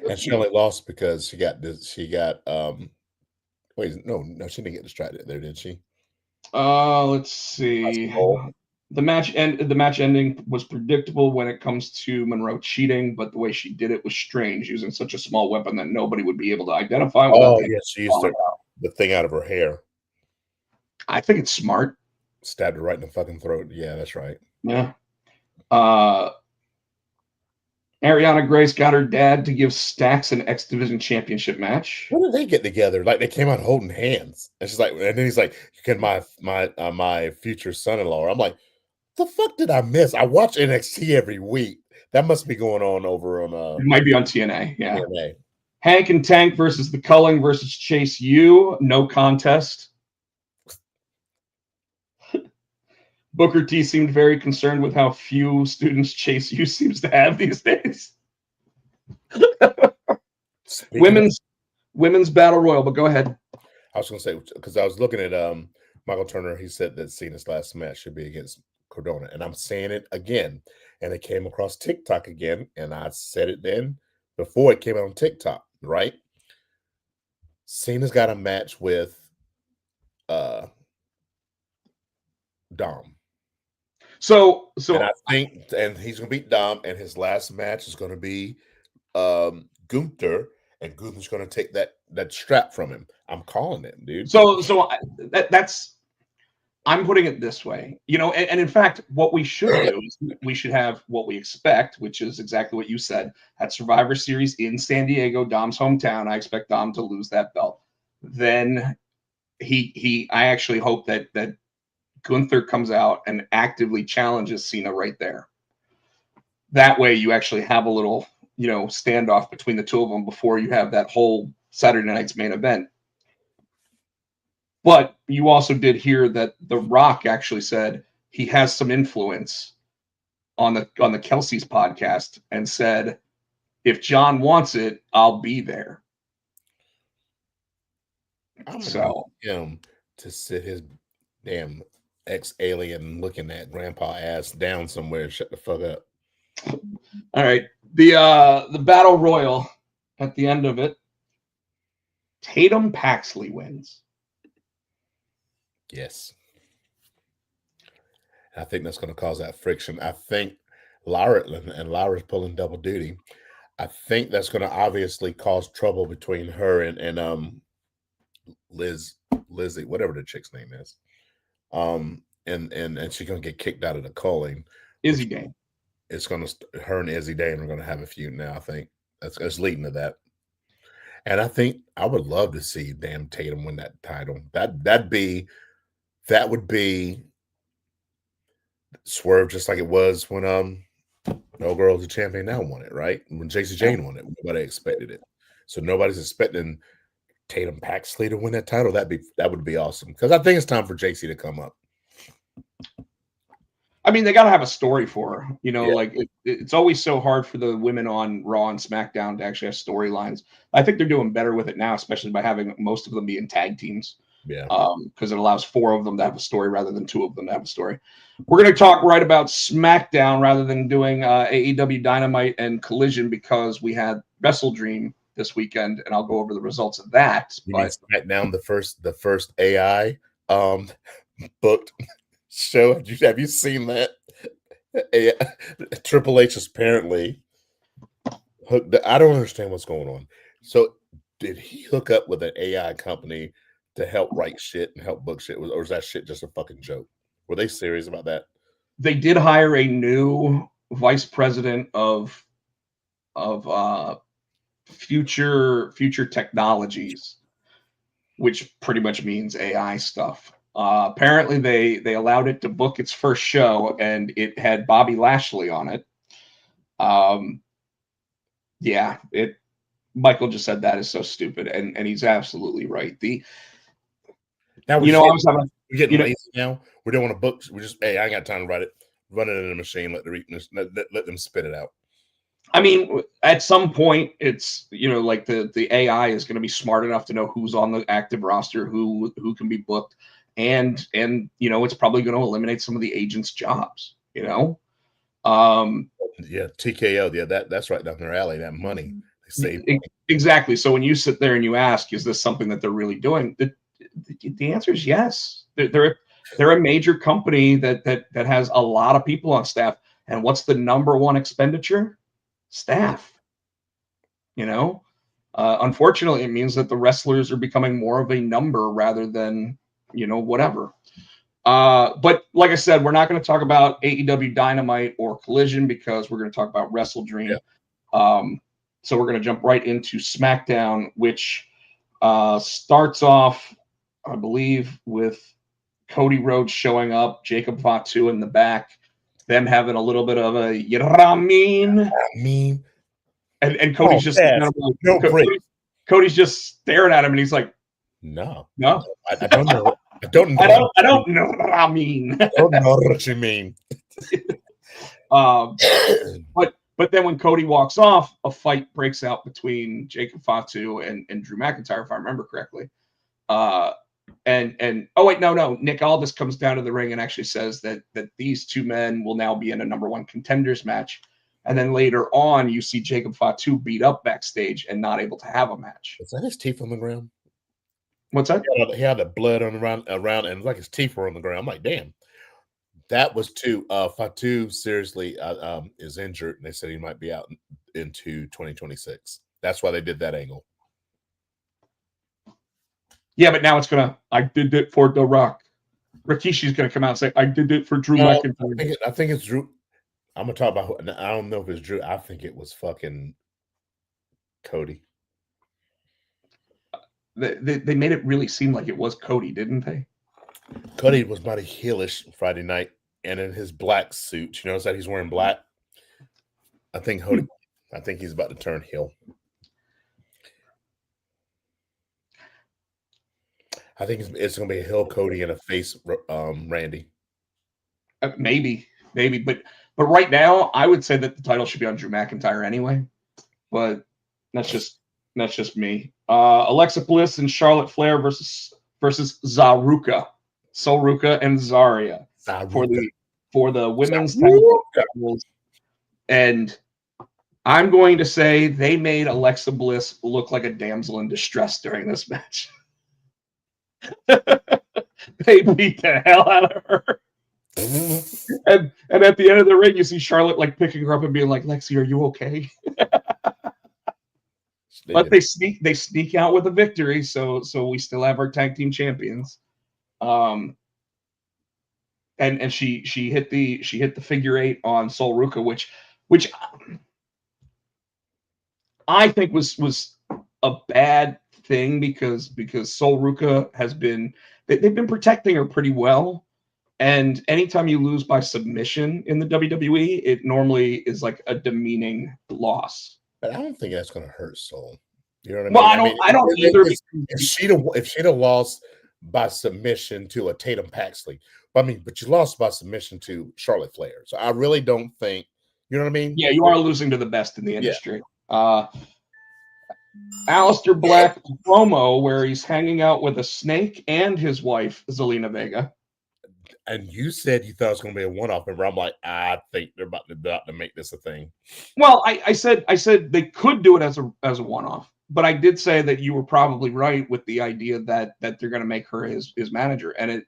And she only lost because she got wait, no, she didn't get distracted there, did she? Let's see. The match ending was predictable when it comes to Monroe cheating, but the way she did it was strange, using such a small weapon that nobody would be able to identify. Oh, yeah, she used the thing out of her hair. I think it's smart. Stabbed her right in the fucking throat. Yeah, that's right. Yeah. Ariana Grace got her dad to give Stax an X Division Championship match. When did they get together? Like, they came out holding hands. And she's like, and then he's like, "You can my future son-in-law." I'm like, the fuck did I miss? I watch NXT every week. That must be going on over on it might be on TNA. Yeah. TNA. Hank and Tank versus the Culling versus Chase U. No contest. Booker T seemed very concerned with how few students Chase U seems to have these days. Women's battle royal, but go ahead. I was going to say, because I was looking at Michael Turner, he said that Cena's last match should be against Cardona, and I'm saying it again, and it came across TikTok again, and I said it then before it came out on TikTok, right? Cena's got a match with Dom. So and I think, and he's going to beat Dom, and his last match is going to be Gunther, and Gunther's going to take that strap from him. I'm calling it, dude. That's I'm putting it this way, and in fact, what we should do is we should have what we expect, which is exactly what you said at Survivor Series in San Diego, Dom's hometown. I expect Dom to lose that belt. Then I actually hope that Gunther comes out and actively challenges Cena right there. That way, you actually have a little, standoff between the two of them before you have that whole Saturday night's main event. But you also did hear that The Rock actually said he has some influence on the Kelsey's podcast and said, if John wants it, I'll be there. I'm so him to sit his damn ex-alien looking at grandpa ass down somewhere and shut the fuck up. All right. The battle royal at the end of it, Tatum Paxley wins. Yes. I think that's going to cause that friction. I think Lyra's pulling double duty. I think that's going to obviously cause trouble between her and Lizzie, whatever the chick's name is. And she's going to get kicked out of the calling. Izzy Dane. It's going to her and Izzy Dane are going to have a feud now. I think that's leading to that. And I think I would love to see damn Tatum win that title. That would be Swerve, just like it was when No Girl's the champion now won it, right? When Jacy Jane won it, nobody expected it. So nobody's expecting Tatum Paxley to win that title. That would be awesome, because I think it's time for JC to come up. I mean, they got to have a story for her. Like it's always so hard for the women on Raw and SmackDown to actually have storylines. I think they're doing better with it now, especially by having most of them be in tag teams. Yeah. Because it allows 4 of them to have a story rather than 2 of them to have a story. We're going to talk right about SmackDown rather than doing AEW Dynamite and Collision, because we had Wrestledream this weekend, and I'll go over the results of that. But SmackDown, the first AI booked show. Have you seen that? Triple H is apparently hooked. I don't understand what's going on. So did he hook up with an AI company to help write shit and help book shit, or is that shit just a fucking joke? Were they serious about that? They did hire a new vice president of future technologies, which pretty much means AI stuff. Apparently, they allowed it to book its first show, and it had Bobby Lashley on it. Michael just said that is so stupid, and he's absolutely right. Now we're getting lazy now. We don't want to book. We just, hey, I ain't got time to write it. Run it in a machine. Let them spit it out. I mean, at some point, it's like the AI is going to be smart enough to know who's on the active roster, who can be booked, and it's probably going to eliminate some of the agents' jobs. Yeah, TKO. Yeah, that's right down their alley. That money they save. Exactly. So when you sit there and you ask, is this something that they're really doing? The answer is yes. They're a major company that has a lot of people on staff. And what's the number one expenditure? Staff. Unfortunately, it means that the wrestlers are becoming more of a number rather than whatever. But like I said, we're not going to talk about AEW Dynamite or Collision, because we're going to talk about Wrestledream. Yeah. So we're going to jump right into SmackDown, which starts off, I believe, with Cody Rhodes showing up, Jacob Fatu in the back, them having a little bit of a and Cody's just Cody's just staring at him, and he's like, no, I don't know. I don't know what I mean. I don't know what you mean. But But then when Cody walks off, a fight breaks out between Jacob Fatu and Drew McIntyre, if I remember correctly. And oh wait, no, Nick Aldis comes down to the ring and actually says that these two men will now be in a number one contenders match. And then later on, you see Jacob Fatu beat up backstage and not able to have a match. Is that his teeth on the ground? What's that? He had the blood on around, and like his teeth were on the ground. I'm like, damn. That was too. Fatu seriously is injured, and they said he might be out into 2026. That's why they did that angle. Yeah, but now it's gonna. I did it for The Rock. Rikishi's gonna come out and say, "I did it for Drew McIntyre." I think it's Drew. I'm gonna talk about. I don't know if it's Drew. I think it was fucking Cody. They made it really seem like it was Cody, didn't they? Cody was mighty heelish Friday night, and in his black suit. You notice that he's wearing black. I think he's about to turn heel. I think it's going to be a heel Cody and a face Randy. Maybe, but right now, I would say that the title should be on Drew McIntyre anyway. But that's just me. Alexa Bliss and Charlotte Flair versus Zaruka, Solruka and Zarya for the women's tag titles. And I'm going to say they made Alexa Bliss look like a damsel in distress during this match. They beat the hell out of her. And at the end of the ring, you see Charlotte like picking her up and being like, "Lexi, are you okay?" But they sneak out with a victory, so we still have our tag team champions. And she hit the figure eight on Solruka, which I think was a bad thing because Solruka they've been protecting her pretty well. And anytime you lose by submission in the WWE, it normally is like a demeaning loss. But I don't think that's going to hurt Soul. You know what I mean? Well, I don't either. If she'd have lost by submission to a Tatum Paxley, but you lost by submission to Charlotte Flair. So I really don't think, you know what I mean? Yeah, you are losing to the best in the industry. Yeah. Aleister Black promo where he's hanging out with a snake and his wife, Zelina Vega. And you said you thought it was going to be a one-off, and I'm like, I think they're about to make this a thing. Well, I said they could do it as a one-off, but I did say that you were probably right with the idea that they're going to make her his manager. And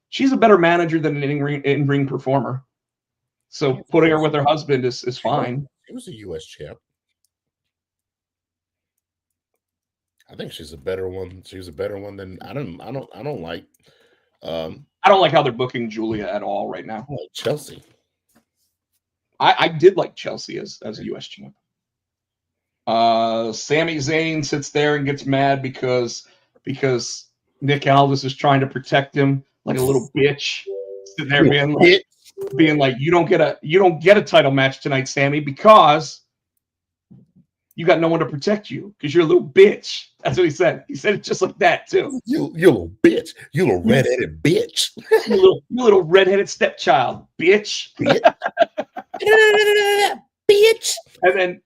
she's a better manager than an in-ring performer. So putting her with her husband is fine. She was a U.S. champ. I think she's a better one. She's a better one than I don't like. I don't like how they're booking Julia at all right now. I like Chelsea. I did like Chelsea as a U.S. champ. Sami Zayn sits there and gets mad because Nick Aldis is trying to protect him like a little bitch, sitting there being like, you don't get a title match tonight, Sami, because you got no one to protect you because you're a little bitch. That's what he said. He said it just like that too. You little bitch. You little redheaded bitch. you little redheaded stepchild, bitch. Bitch. And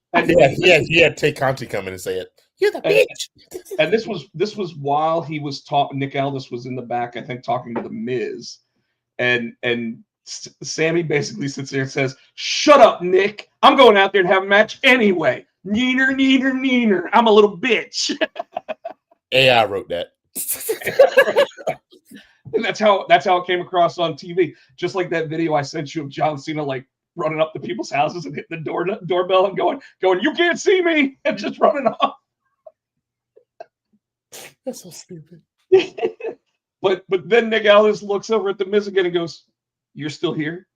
he had Tay Conti come in and say it. You're the bitch. And this was while he was talking. Nick Aldis was in the back, I think, talking to the Miz, and Sami basically sits there and says, "Shut up, Nick. I'm going out there to have a match anyway. Neener. I'm a little bitch." AI wrote that. And that's how it came across on TV. Just like that video I sent you of John Cena like running up to people's houses and hitting the doorbell and going, "You can't see me," and just running off. That's so stupid. But then Nick Aldis looks over at the Miz again and goes, "You're still here?"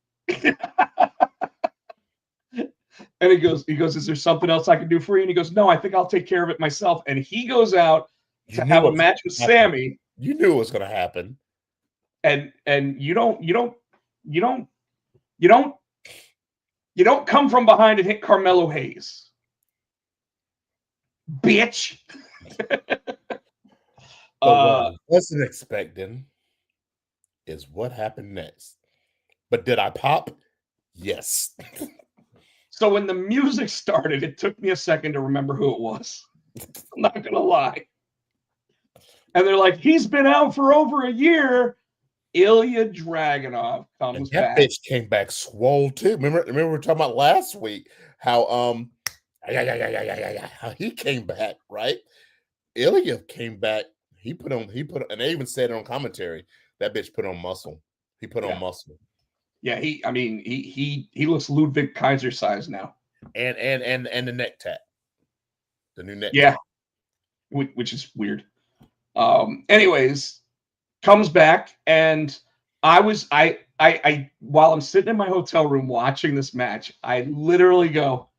And he goes, "Is there something else I can do for you?" And he goes, "No, I think I'll take care of it myself." And he goes out to have a match with Sami. You knew it was going to happen. And you don't come from behind and hit Carmelo Hayes, bitch. What I wasn't expecting is what happened next. But did I pop? Yes. So when the music started, it took me a second to remember who it was. I'm not gonna lie. And they're like, he's been out for over a year. Ilya Dragunov And comes that back. bitch came back swole too. Remember we were talking about last week how how he came back, right? Ilya came back. He put on, and they even said it on commentary. That bitch put on muscle. He put on muscle. Yeah, he looks Ludwig Kaiser size now. And the neck tat. The new neck Yeah. tat. Which is weird. Anyways, comes back, and I while I'm sitting in my hotel room watching this match, I literally go,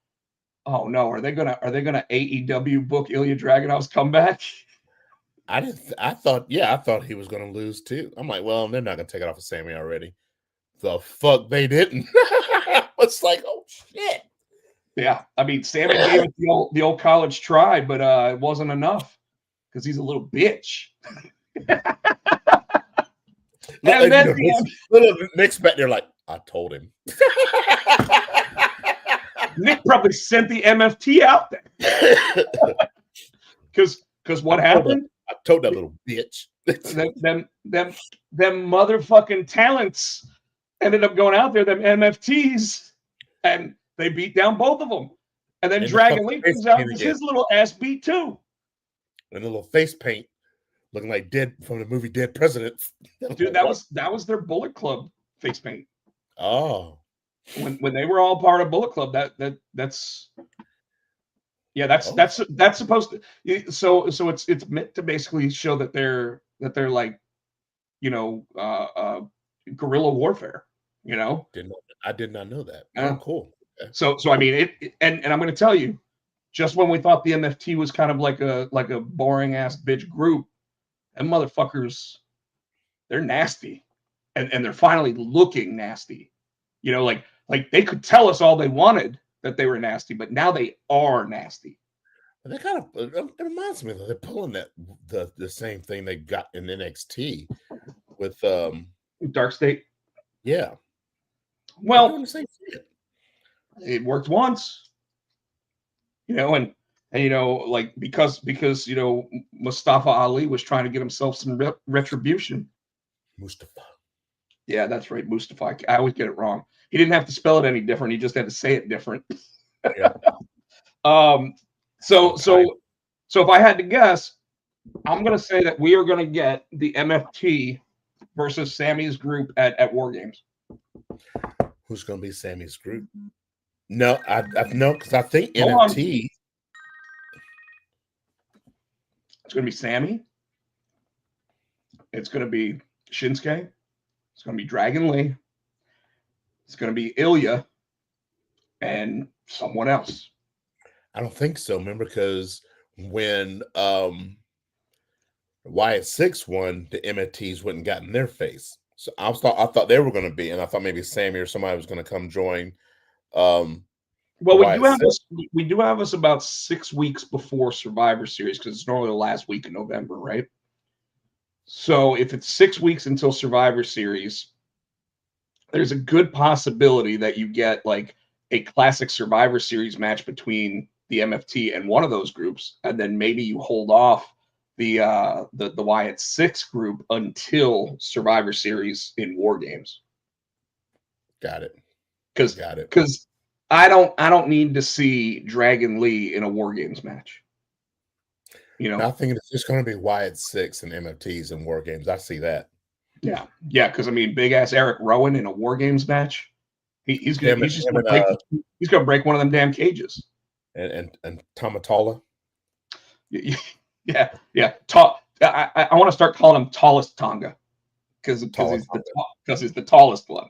"Oh no, are they gonna AEW book Ilya Dragunov's comeback?" I thought he was gonna lose too. I'm like, well, they're not gonna take it off of Sammy already. The fuck they didn't. It's like, oh shit. Yeah, I mean, Sammy gave it the old college try, but it wasn't enough because he's a little bitch. And then little Nick's back there like, I told him. Nick probably sent the MFT out there. Because what happened? I told that little bitch. them motherfucking talents ended up going out there, them MFTs, and they beat down both of them. And then Dragon Lee comes out and his little ass beat too. And a little face paint looking like Dead from the movie Dead Presidents. Dude, that was their Bullet Club face paint. Oh. When they were all part of Bullet Club, that's supposed to, so it's meant to basically show that they're like, guerrilla warfare, I did not know that. Yeah. Oh, cool. Okay. So I mean and I'm going to tell you, just when we thought the MFT was kind of like a boring ass bitch group, and motherfuckers, they're nasty, and they're finally looking nasty, like they could tell us all they wanted that they were nasty, but now they are nasty. They kind of, it reminds me that they're pulling the same thing they got in NXT with Dark State. Yeah. Well, doing the same shit. It worked once, and like because Mustafa Ali was trying to get himself some retribution. Mustafa. Yeah, that's right, Mustafa. I always get it wrong. He didn't have to spell it any different. He just had to say it different. Yeah. So if I had to guess, I'm going to say that we are going to get the MFT versus Sammy's group at War Games. Who's going to be Sammy's group? No, I know, because I think MFT. It's going to be Sammy. It's going to be Shinsuke. It's going to be Dragon Lee. It's going to be Ilya and someone else. I don't think so. Remember, because when Wyatt 6 won, the MFTs wouldn't gotten their face. So I thought they were going to be, and I thought maybe Sammy or somebody was going to come join. Well, we do have us about 6 weeks before Survivor Series, because it's normally the last week in November, right? So if it's 6 weeks until Survivor Series, there's a good possibility that you get like a classic Survivor Series match between the MFT and one of those groups, and then maybe you hold off the Wyatt 6 group until Survivor Series in War Games. Got it. Because I don't need to see Dragon Lee in a War Games match. I think it's just going to be Wyatt 6 and MFTs in War Games. I see that. Yeah, because I mean, big ass Eric Rowan in a War Games match. He's gonna break one of them damn cages. And Tamatala. Yeah. I want to start calling him Tallest Tonga because he's the tallest one.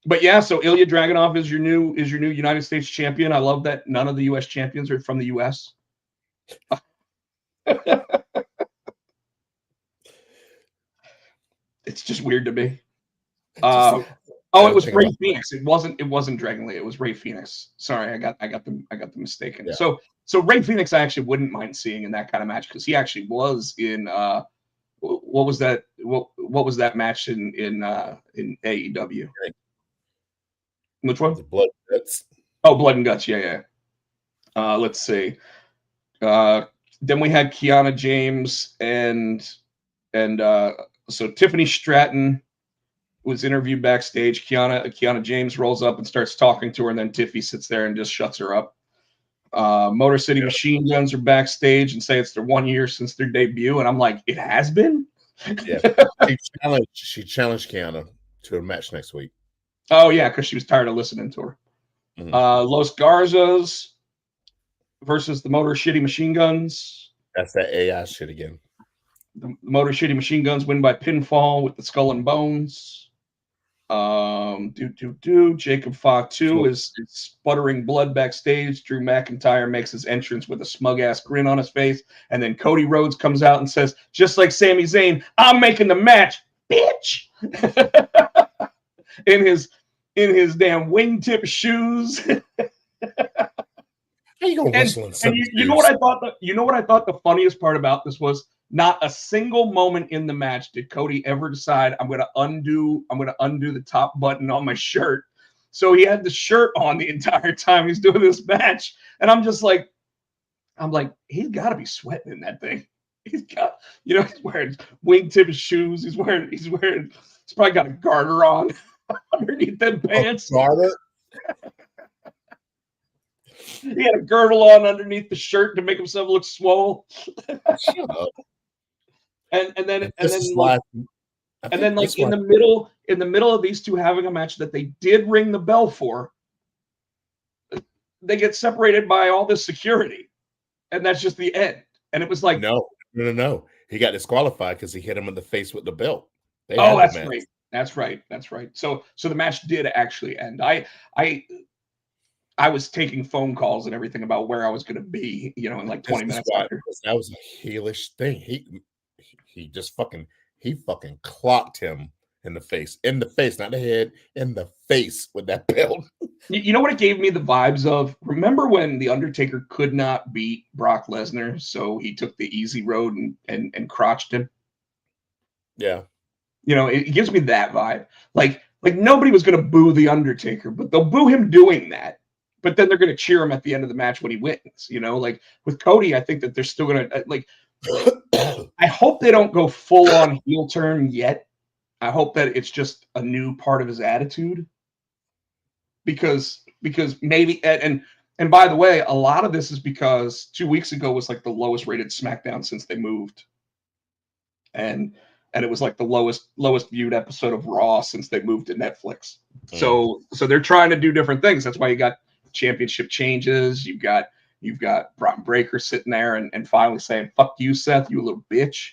But yeah, so Ilya Dragunov is your new United States champion. I love that none of the U.S. champions are from the U.S. It's just weird to me. It was Ray Phoenix. It wasn't Dragon Lee. It was Ray Phoenix. Sorry, I got them mistaken. Yeah. So Ray Phoenix I actually wouldn't mind seeing in that kind of match, because he actually was in what was that match in AEW? Which one? The blood guts. Oh, Blood and Guts. Yeah. Let's see. Then we had Kiana James and so Tiffany Stratton was interviewed backstage. Kiana James rolls up and starts talking to her, and then Tiffy sits there and just shuts her up. Motor City Machine Guns are backstage and say it's their 1 year since their debut, and I'm like, it has been? Yeah. She challenged Kiana to a match next week. Oh, yeah, because she was tired of listening to her. Mhm. Los Garzas versus the Motor City Machine Guns. That's that AI shit again. The Motor City Machine Guns win by pinfall with the Skull and Bones. Jacob Fatu is sputtering blood backstage. Drew McIntyre makes his entrance with a smug ass grin on his face, and then Cody Rhodes comes out and says, just like Sami Zayn, I'm making the match, bitch. in his damn wingtip shoes. How you gonna wrestle in some you know what I thought? You know what I thought the funniest part about this was? Not a single moment in the match did Cody ever decide I'm going to undo the top button on my shirt. So he had the shirt on the entire time he's doing this match, and I'm like, he's got to be sweating in that thing. He's got, he's wearing wingtip shoes. He's probably got a garter on underneath them pants. Garter? He had a girdle on underneath the shirt to make himself look swole. Shut up. And then in the middle of these two having a match that they did ring the bell for, they get separated by all this security, and that's just the end. And it was like, no, he got disqualified because he hit him in the face with the belt. That's right. So the match did actually end. I was taking phone calls and everything about where I was going to be, in like 20 minutes after. That was a heelish thing. He just fucking clocked him in the face, not the head, in the face with that belt. You know what it gave me the vibes of? Remember when The Undertaker could not beat Brock Lesnar, so he took the easy road and crotched him? Yeah. It gives me that vibe. Like nobody was going to boo The Undertaker, but they'll boo him doing that. But then they're going to cheer him at the end of the match when he wins. Like with Cody, I think that they're still going to I hope they don't go full on heel turn yet. I hope that it's just a new part of his attitude. Because maybe and by the way, a lot of this is because 2 weeks ago was like the lowest rated SmackDown since they moved. And it was like the lowest viewed episode of Raw since they moved to Netflix. So they're trying to do different things. That's why you got championship changes. You've got Bron Breakker sitting there and finally saying, "Fuck you, Seth, you little bitch."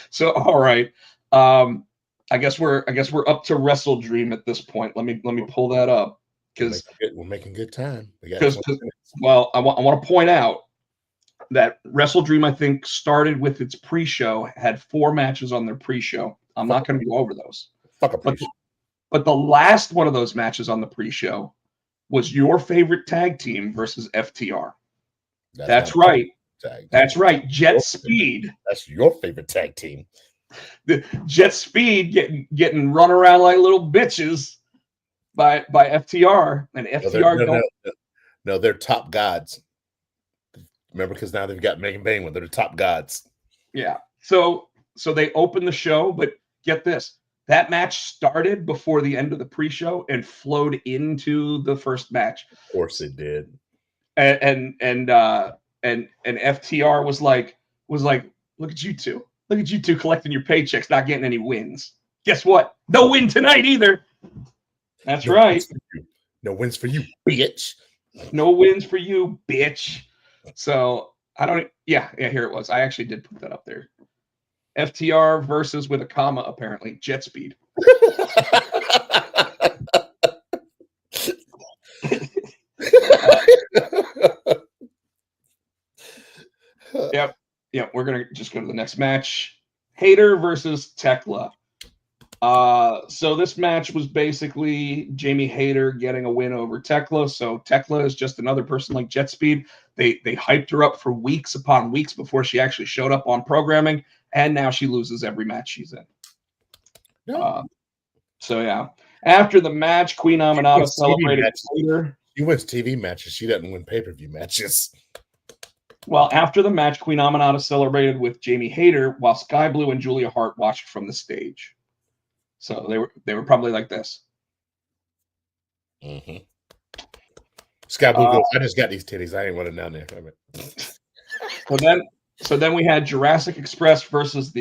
So all right. I guess we're up to Wrestledream at this point. Let me pull that up because we're making good time. Well, I want to point out that Wrestledream, I think, started with its pre-show, had 4 matches on their pre-show. I'm not going to go over those. Fuck a pre-show. But the last one of those matches on the pre-show was your favorite tag team versus FTR. That's right. That's right. Jet Speed. That's your favorite tag team. The Jet Speed getting run around like little bitches by FTR, and FTR No, they're top gods. Remember, because now they've got Megan Bain with they're the top gods. Yeah. So they opened the show, but get this. That match started before the end of the pre-show and flowed into the first match. Of course it did. And FTR was like, look at you two. Look at you two collecting your paychecks, not getting any wins. Guess what? No win tonight either. That's right. No wins for you, bitch. No wins for you, bitch. So here it was. I actually did put that up there. FTR versus with a comma, apparently, Jet Speed. Yep. We're gonna just go to the next match. Hayter versus Tekla. So this match was basically Jamie Hayter getting a win over Tekla. So Tekla is just another person like Jet Speed. They hyped her up for weeks upon weeks before she actually showed up on programming, and now she loses every match she's in. So yeah, after the match, Queen Aminata celebrated later. She wins TV matches. She doesn't win pay-per-view matches. Well, after the match, Queen Aminata celebrated with Jamie Hayter, while Sky Blue and Julia Hart watched from the stage. So they were probably like this. Mm-hmm. Sky Blue goes, I just got these titties. I ain't running down there. So then we had Jurassic Express versus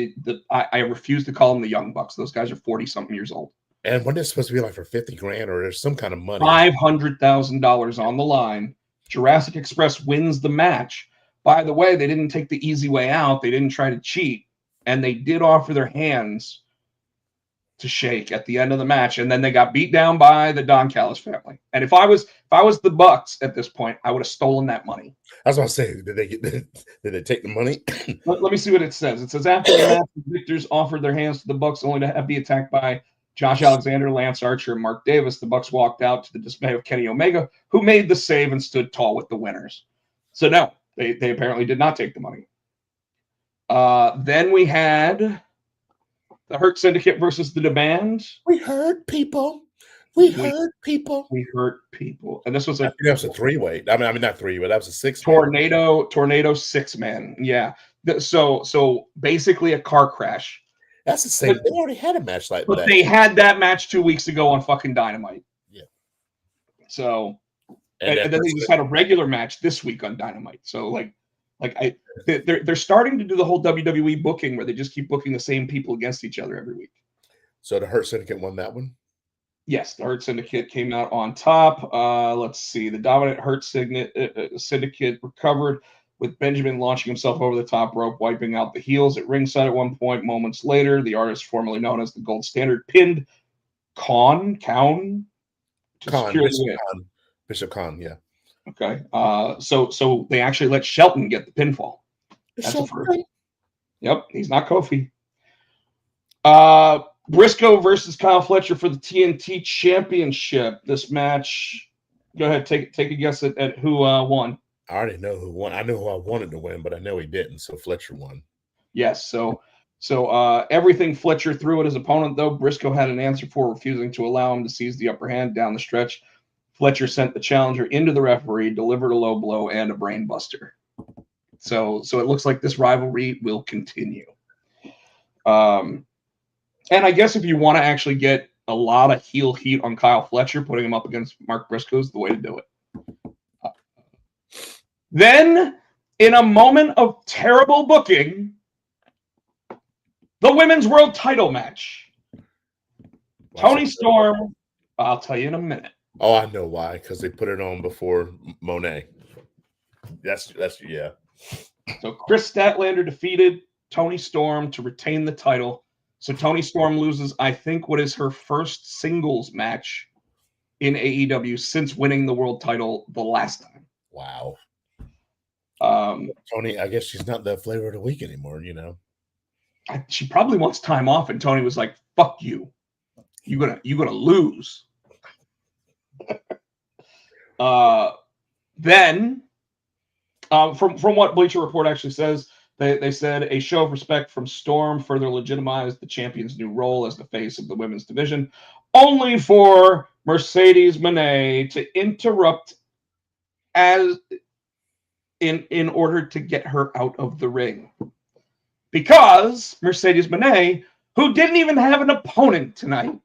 I refuse to call them the Young Bucks. Those guys are 40-something years old. And when it's supposed to be like for $50,000 or there's some kind of money. $500,000 on the line. Jurassic Express wins the match. By the way, they didn't take the easy way out. They didn't try to cheat. And they did offer their hands to shake at the end of the match. And then they got beat down by the Don Callis family. And if I was the Bucks at this point, I would have stolen that money. I was going to say, did they take the money? Let me see what it says. It says, after the match, the victors offered their hands to the Bucks only to be attacked by Josh Alexander, Lance Archer, and Mark Davis. The Bucks walked out to the dismay of Kenny Omega, who made the save and stood tall with the winners. So no, they apparently did not take the money. Then we had the Hurt Syndicate versus the Demand. We hurt people. We hurt people. We hurt people. And this was that was a three-way. I mean, not three-way. That was a tornado 6-man. Yeah. So basically a car crash. That's the same. They already had a match like that. But they had that match 2 weeks ago on fucking Dynamite. Yeah. So, and then they just had a regular match this week on Dynamite. So they're starting to do the whole WWE booking where they just keep booking the same people against each other every week. So the Hurt Syndicate won that one? Yes, the Hurt Syndicate came out on top. Let's see. The dominant Hurt Syndicate recovered with Benjamin launching himself over the top rope, wiping out the heels at ringside at one point. Moments later, the artist formerly known as the Gold Standard pinned Bishop Khan, yeah. Okay. So they actually let Shelton get the pinfall. That's the first. Yep, he's not Kofi. Briscoe versus Kyle Fletcher for the TNT Championship. This match, go ahead, take a guess at who won. I already know who won. I know who I wanted to win, but I know he didn't, so Fletcher won. Yes, so everything Fletcher threw at his opponent, though, Briscoe had an answer for, refusing to allow him to seize the upper hand down the stretch. Fletcher sent the challenger into the referee, delivered a low blow, and a brain buster. So it looks like this rivalry will continue. And I guess if you want to actually get a lot of heel heat on Kyle Fletcher, putting him up against Mark Briscoe is the way to do it. Then, in a moment of terrible booking, the Women's World Title match. Toni Storm, I'll tell you in a minute. Oh, I know why, because they put it on before Monet. That's yeah. So Chris Statlander defeated Toni Storm to retain the title. So Toni Storm loses, I think, what is her first singles match in AEW since winning the world title the last time. Wow. Toni, I guess she's not the flavor of the week anymore, you know. She probably wants time off, and Toni was like, "Fuck you, you gonna lose." Then, from what Bleacher Report actually says, they said a show of respect from Storm further legitimized the champion's new role as the face of the women's division, only for Mercedes Moné to interrupt in order to get her out of the ring. Because Mercedes Moné, who didn't even have an opponent tonight,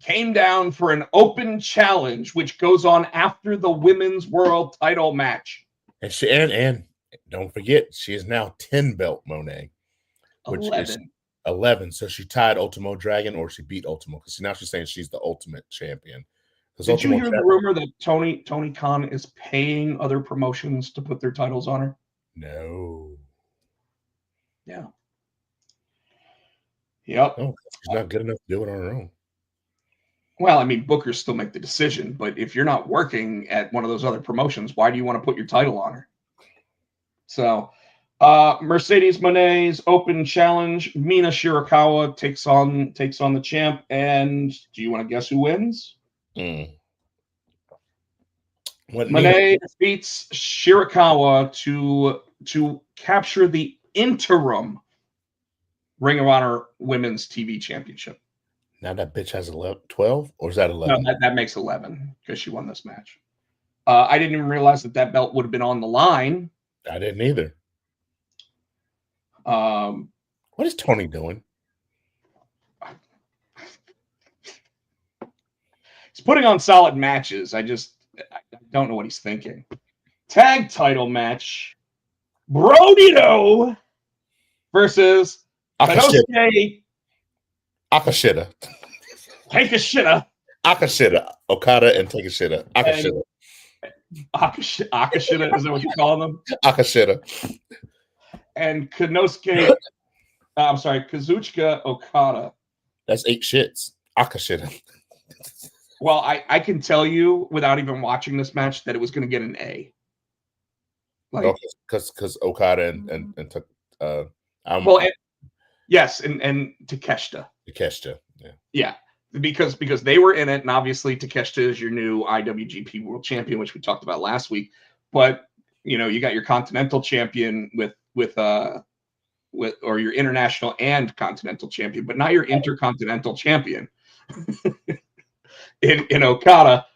came down for an open challenge, which goes on after the Women's World Title match. And don't forget, she is now 10-belt Moné, which 11. Is 11. So she tied Ultimo Dragon, or she beat Ultimo, because now she's saying she's the ultimate champion. Did you hear the rumor that Tony Khan is paying other promotions to put their titles on her? No. Yeah. Yep. No, she's not good enough to do it on her own. Well, I mean, bookers still make the decision, but if you're not working at one of those other promotions, why do you want to put your title on her? So, Mercedes Moné's open challenge, Mina Shirakawa takes on the champ, and do you want to guess who wins? Moné defeats Shirakawa to capture the interim Ring of Honor Women's TV Championship. Now that bitch has 11, 12, or is that No, 11? that makes 11 because she won this match. I didn't even realize that belt would have been on the line. I didn't either. What is Tony doing? He's putting on solid matches. I don't know what he's thinking. Tag title match. Brodito versus Konosuke Akashita. Okada and Takeshita. Akashita, is that what you call them? Akashita. And Kazuchika Okada. That's 8 shits. Akashita. Well, I can tell you without even watching this match that it was going to get an A. Like, because Okada and yes, and Takeshita. Yeah, because they were in it, and obviously Takeshita is your new IWGP World Champion, which we talked about last week. But you got your Continental Champion or your International and Continental Champion, but not your Intercontinental Champion in Okada.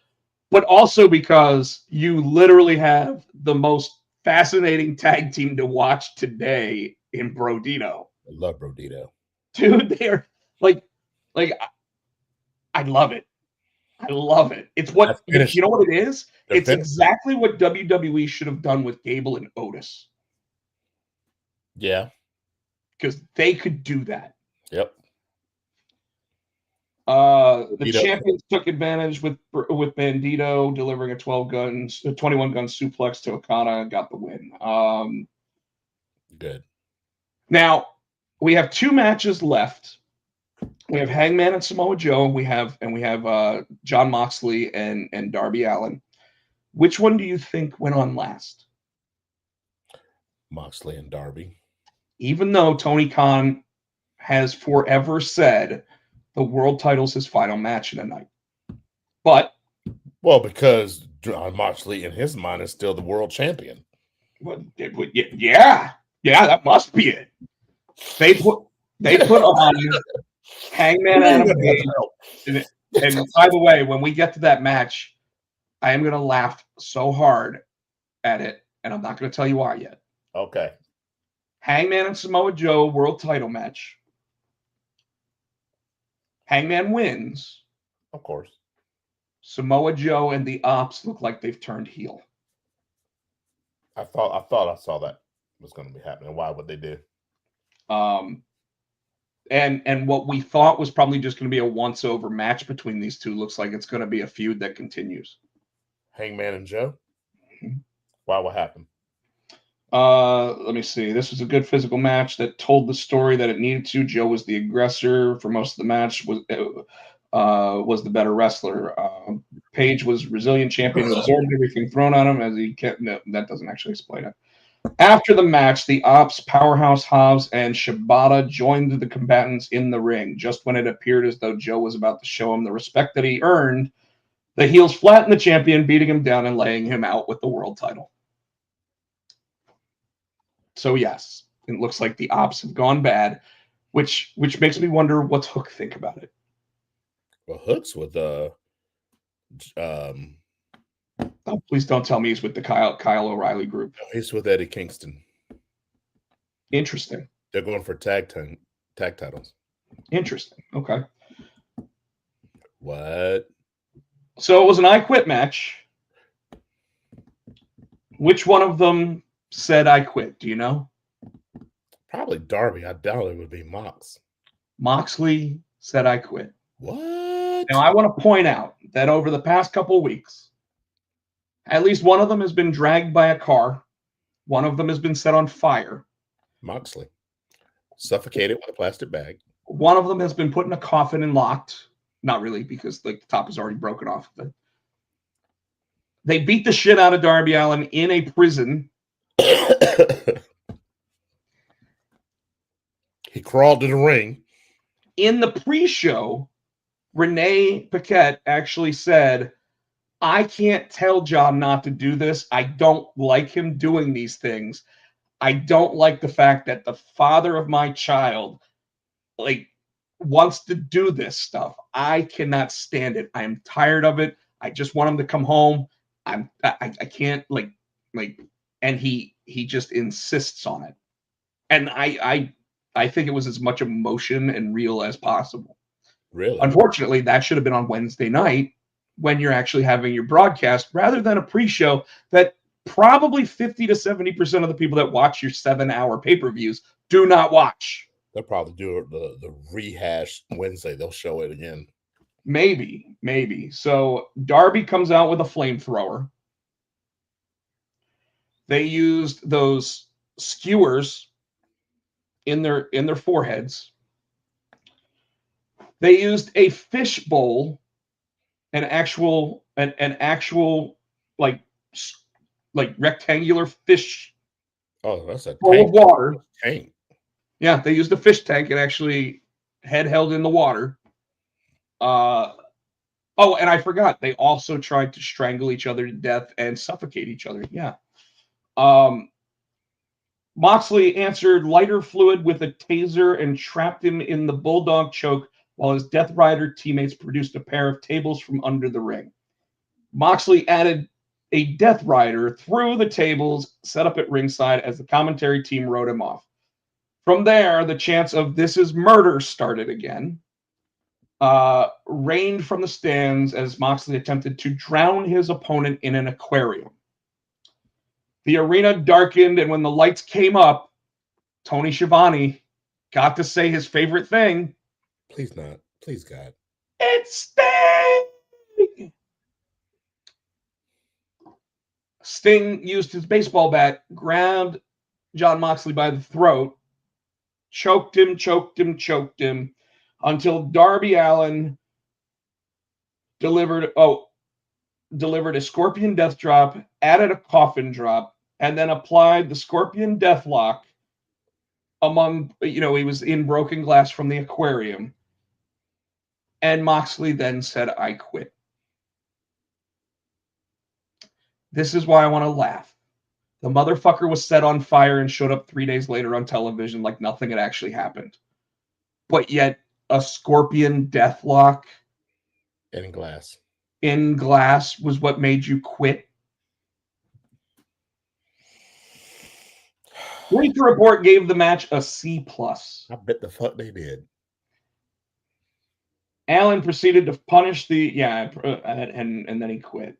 But also because you literally have the most fascinating tag team to watch today in Brodito. I love Brodito. Dude, they're like I love it. I love it. It's what you know what it is? It's exactly what WWE should have done with Gable and Otis. Yeah. Because they could do that. Yep. The champions took advantage with Bandito delivering a 21-gun suplex to Okada and got the win. Good. Now we have 2 matches left. We have Hangman and Samoa Joe, and we have Jon Moxley and Darby Allin. Which one do you think went on last? Moxley and Darby. Even though Tony Khan has forever said the world title's his final match in a night. But because Jon Moxley in his mind is still the world champion. Yeah, that must be it. They put on Hangman Adam Page. And by the way, when we get to that match, I am going to laugh so hard at it, and I'm not going to tell you why yet. Okay. Hangman and Samoa Joe world title match. Hangman wins. Of course. Samoa Joe and the Ops look like they've turned heel. I thought I saw that was going to be happening. Why would they do? And what we thought was probably just going to be a once-over match between these two looks like it's going to be a feud that continues. Hangman and Joe? Mm-hmm. Why? What happened? Let me see. This was a good physical match that told the story that it needed to. Joe was the aggressor for most of the match, was the better wrestler. Page was resilient champion who absorbed everything thrown on him as he kept. No, that doesn't actually explain it. After the match, the Ops, Powerhouse Hobbs, and Shibata joined the combatants in the ring. Just when it appeared as though Joe was about to show him the respect that he earned, the heels flattened the champion, beating him down and laying him out with the world title. So yes, it looks like the Ops have gone bad, which makes me wonder what's Hook think about it. Well, Hook's with Oh, please don't tell me he's with the Kyle O'Reilly group. No, he's with Eddie Kingston. Interesting. They're going for tag titles. Interesting. Okay. What? So it was an I Quit match. Which one of them said I quit? Do you know? Probably Darby. I doubt it would be Mox. Moxley said I quit. What? Now I want to point out that over the past couple of weeks, at least one of them has been dragged by a car. One of them has been set on fire. Moxley. Suffocated with a plastic bag. One of them has been put in a coffin and locked. Not really, because the top is already broken off. They beat the shit out of Darby Allin in a prison. He crawled to the ring. In the pre-show, Renee Paquette actually said, I can't tell John not to do this. I don't like him doing these things. I don't like the fact that the father of my child, wants to do this stuff. I cannot stand it. I am tired of it. I just want him to come home. I can't like, and he just insists on it. And I think it was as much emotion and real as possible. Really? Unfortunately, that should have been on Wednesday night when you're actually having your broadcast rather than a pre-show that probably 50 to 70% of the people that watch your 7-hour pay-per-views do not watch. They'll probably do the rehash Wednesday. They'll show it again. Maybe. So Darby comes out with a flamethrower. They used those skewers in their foreheads. They used a fish bowl, an actual like rectangular fish Oh, that's a bowl of water. Tank. Yeah, they used a fish tank and actually head held in the water. Oh, and I forgot, they also tried to strangle each other to death and suffocate each other. Yeah. Moxley answered lighter fluid with a taser and trapped him in the bulldog choke while his Death Rider teammates produced a pair of tables from under the ring. Moxley added a Death Rider through the tables set up at ringside as the commentary team wrote him off. From there, the chants of "This is murder" started again. Rained from the stands as Moxley attempted to drown his opponent in an aquarium. The arena darkened, and when the lights came up, Tony Schiavone got to say his favorite thing. Please not. Please, God. It's Sting! Sting used his baseball bat, grabbed Jon Moxley by the throat, choked him, until Darby Allin delivered a Scorpion Death Drop, added a Coffin Drop, and then applied the Scorpion Deathlock among, he was in broken glass from the aquarium. And Moxley then said, "I quit." This is why I want to laugh. The motherfucker was set on fire and showed up 3 days later on television like nothing had actually happened. But yet, a Scorpion Deathlock in glass was what made you quit. Bleacher Report gave the match a C+. I bet the fuck they did. Allin proceeded to punish and then he quit.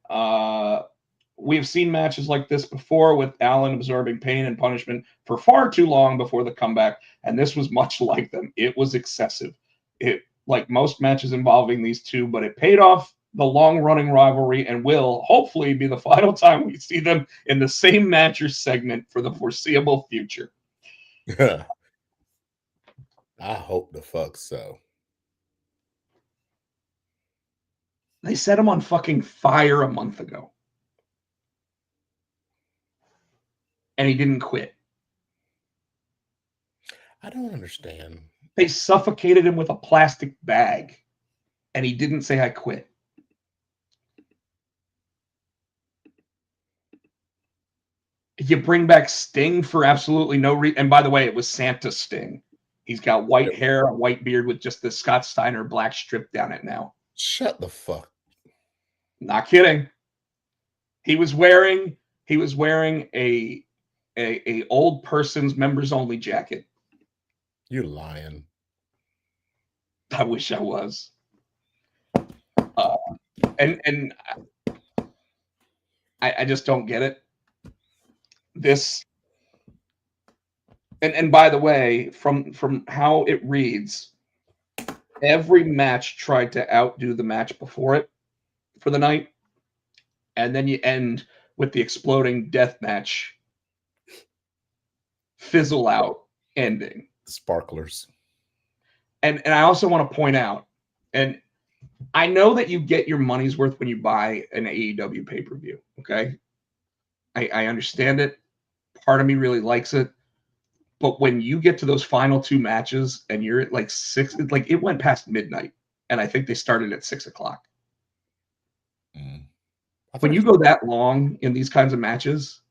We have seen matches like this before with Allin absorbing pain and punishment for far too long before the comeback, and this was much like them. It was excessive. It, like most matches involving these two, but it paid off the long-running rivalry and will hopefully be the final time we see them in the same match or segment for the foreseeable future. I hope the fuck so. They set him on fucking fire a month ago. And he didn't quit. I don't understand. They suffocated him with a plastic bag. And he didn't say, "I quit." You bring back Sting for absolutely no reason. And by the way, it was Santa Sting. He's got white hair, a white beard with just the Scott Steiner black strip down it now. Shut the fuck. Not kidding. He was wearing a old person's members only jacket. You're lying. I wish I was. And I just don't get it. This and by the way, from how it reads, every match tried to outdo the match before it for the night, and then you end with the exploding death match fizzle out ending. Sparklers. And I also want to point out, and I know that you get your money's worth when you buy an AEW pay-per-view, okay? I understand it. Part of me really likes it. But when you get to those final two matches and you're at like 6, like it went past midnight, and I think they started at 6 o'clock. When you go that long in these kinds of matches,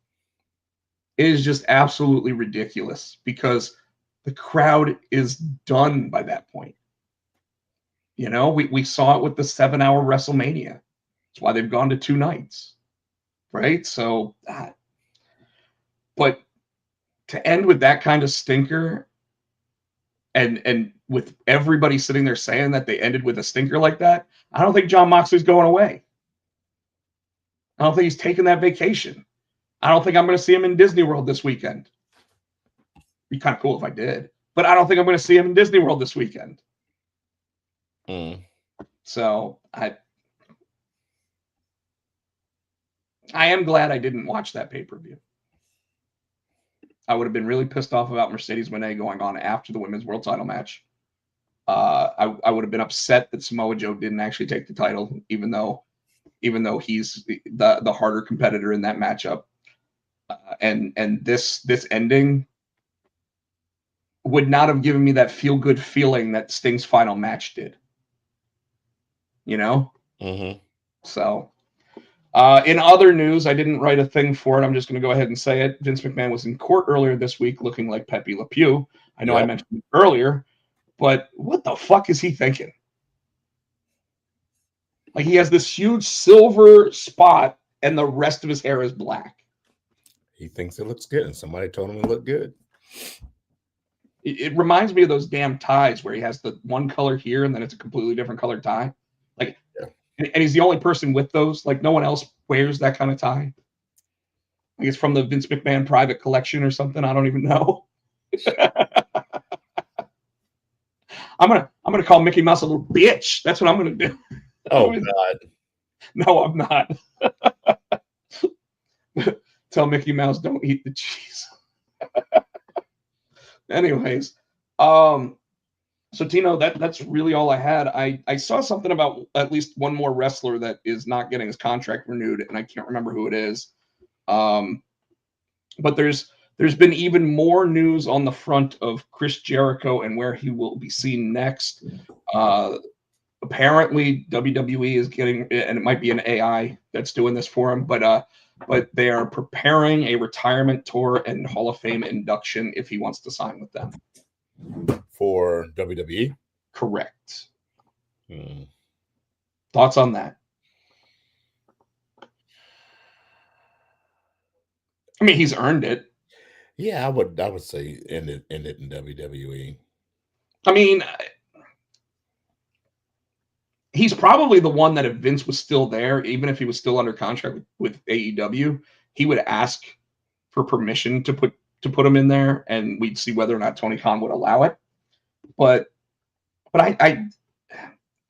it is just absolutely ridiculous because the crowd is done by that point. You know, we saw it with the 7-hour WrestleMania. That's why they've gone to 2 nights, right? So, but to end with that kind of stinker, and with everybody sitting there saying that they ended with a stinker like that, I don't think Jon Moxley's going away. I don't think he's taking that vacation. I don't think I'm going to see him in Disney World this weekend. Be kind of cool if I did, but I don't think I'm going to see him in Disney World this weekend. So I am glad I didn't watch that pay-per-view. I would have been really pissed off about Mercedes Moné going on after the women's world title match. I would have been upset that Samoa Joe didn't actually take the title, even though he's the harder competitor in that matchup. And this ending would not have given me that feel-good feeling that Sting's final match did. You know? So, in other news, I didn't write a thing for it. I'm just going to go ahead and say it. Vince McMahon was in court earlier this week looking like Pepe Le Pew. I know I mentioned it earlier, but what the fuck is he thinking? Like, he has this huge silver spot and the rest of his hair is black. He thinks it looks good, and somebody told him it looked good. It reminds me of those damn ties where he has the one color here and then it's a completely different colored tie. Like, and he's the only person with those. Like, no one else wears that kind of tie. Like, it's from the Vince McMahon private collection or something. I don't even know. I'm gonna call Mickey Mouse a little bitch. That's what I'm gonna do. Oh God. No, I'm not. Tell Mickey Mouse don't eat the cheese. Anyways, so Tino, that's really all I had. I saw something about at least one more wrestler that is not getting his contract renewed, and I can't remember who it is. But there's been even more news on the front of Chris Jericho and where he will be seen next. Apparently, WWE is getting, and it might be an AI that's doing this for him, but they are preparing a retirement tour and Hall of Fame induction if he wants to sign with them. For WWE? Correct. Thoughts on that? I mean, he's earned it. Yeah, I would say end it in WWE. I mean, he's probably the one that if Vince was still there, even if he was still under contract with AEW, he would ask for permission to put him in there, and we'd see whether or not Tony Khan would allow it. But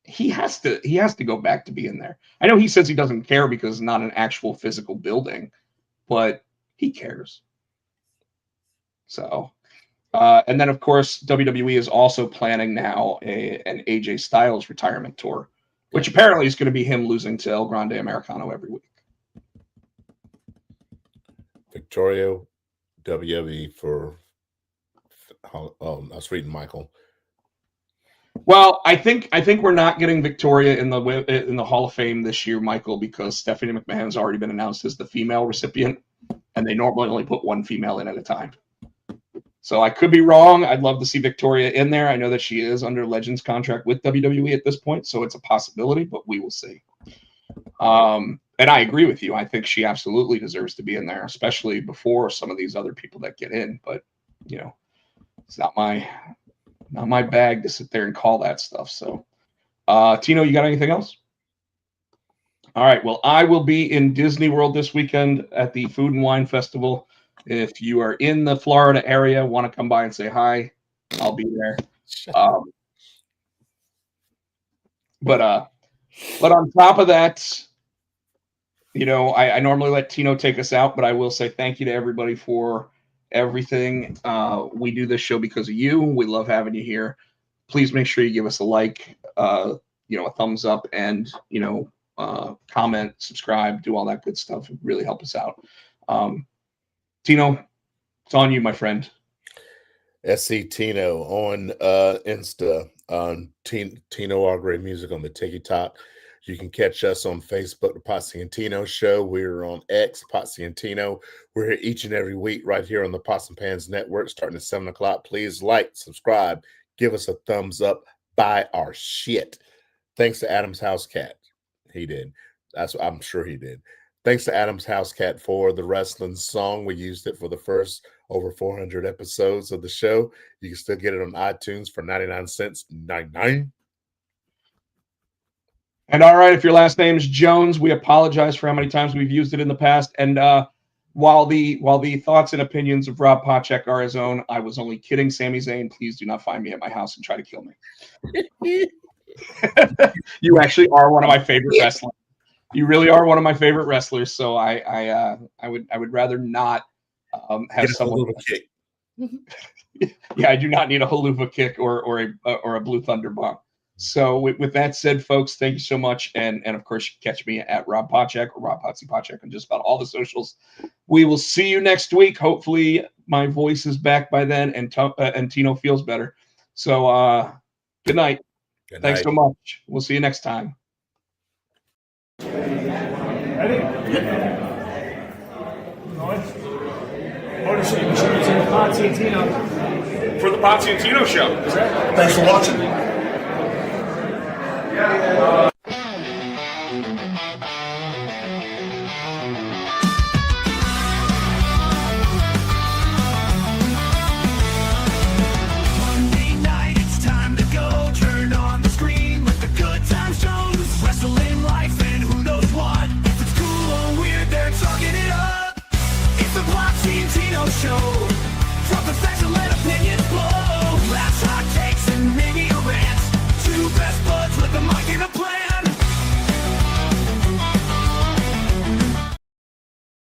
he has to go back to being there. I know he says he doesn't care because it's not an actual physical building, but he cares. So, and then of course WWE is also planning now an AJ Styles retirement tour, which apparently is going to be him losing to El Grande Americano every week. Victoria, WWE for. I was reading Michael. Well, I think we're not getting Victoria in the Hall of Fame this year, Michael, because Stephanie McMahon's already been announced as the female recipient, and they normally only put one female in at a time. So I could be wrong. I'd love to see Victoria in there. I know that she is under Legends contract with WWE at this point, so it's a possibility, but we will see. And I agree with you. I think she absolutely deserves to be in there, especially before some of these other people that get in. But, you know, it's not my bag to sit there and call that stuff. So, Tino, you got anything else? All right. Well, I will be in Disney World this weekend at the Food and Wine Festival. If you are in the Florida area, want to come by and say hi, I'll be there. But on top of that, you know, I normally let Tino take us out, but I will say thank you to everybody for everything. We do this show because of you. We love having you here. Please make sure you give us a like, a thumbs up, and comment, subscribe, do all that good stuff. It really help us out. Tino, it's on you, my friend. SC Tino on Insta, on Tino Agre Music on the TikTok. You can catch us on Facebook, the Potsy and Tino Show. We're on X, Potsy and Tino. We're here each and every week right here on the Pots and Pans Network starting at 7 o'clock. Please like, subscribe, give us a thumbs up, buy our shit. Thanks to Adam's House Cat. He did. I'm sure he did. Thanks to Adam's House Cat for the wrestling song. We used it for the first over 400 episodes of the show. You can still get it on iTunes for 99 cents. 99. And all right, if your last name is Jones, we apologize for how many times we've used it in the past. And while the thoughts and opinions of Rob Pochek are his own, I was only kidding. Sami Zayn, please do not find me at my house and try to kill me. You actually are one of my favorite wrestlers. You really are one of my favorite wrestlers. So I would rather not have someone kick. Yeah, I do not need a haluva kick or a blue thunder bomb. So with that said, folks, thank you so much. And of course, you can catch me at Rob Pochek or Rob Potsy Pochek on just about all the socials. We will see you next week. Hopefully my voice is back by then and Tino feels better. So good night. Thanks so much. We'll see you next time. Ready? Ownership insurance in the Potsy and Tino. For the Potsy and Tino show. Thanks for watching.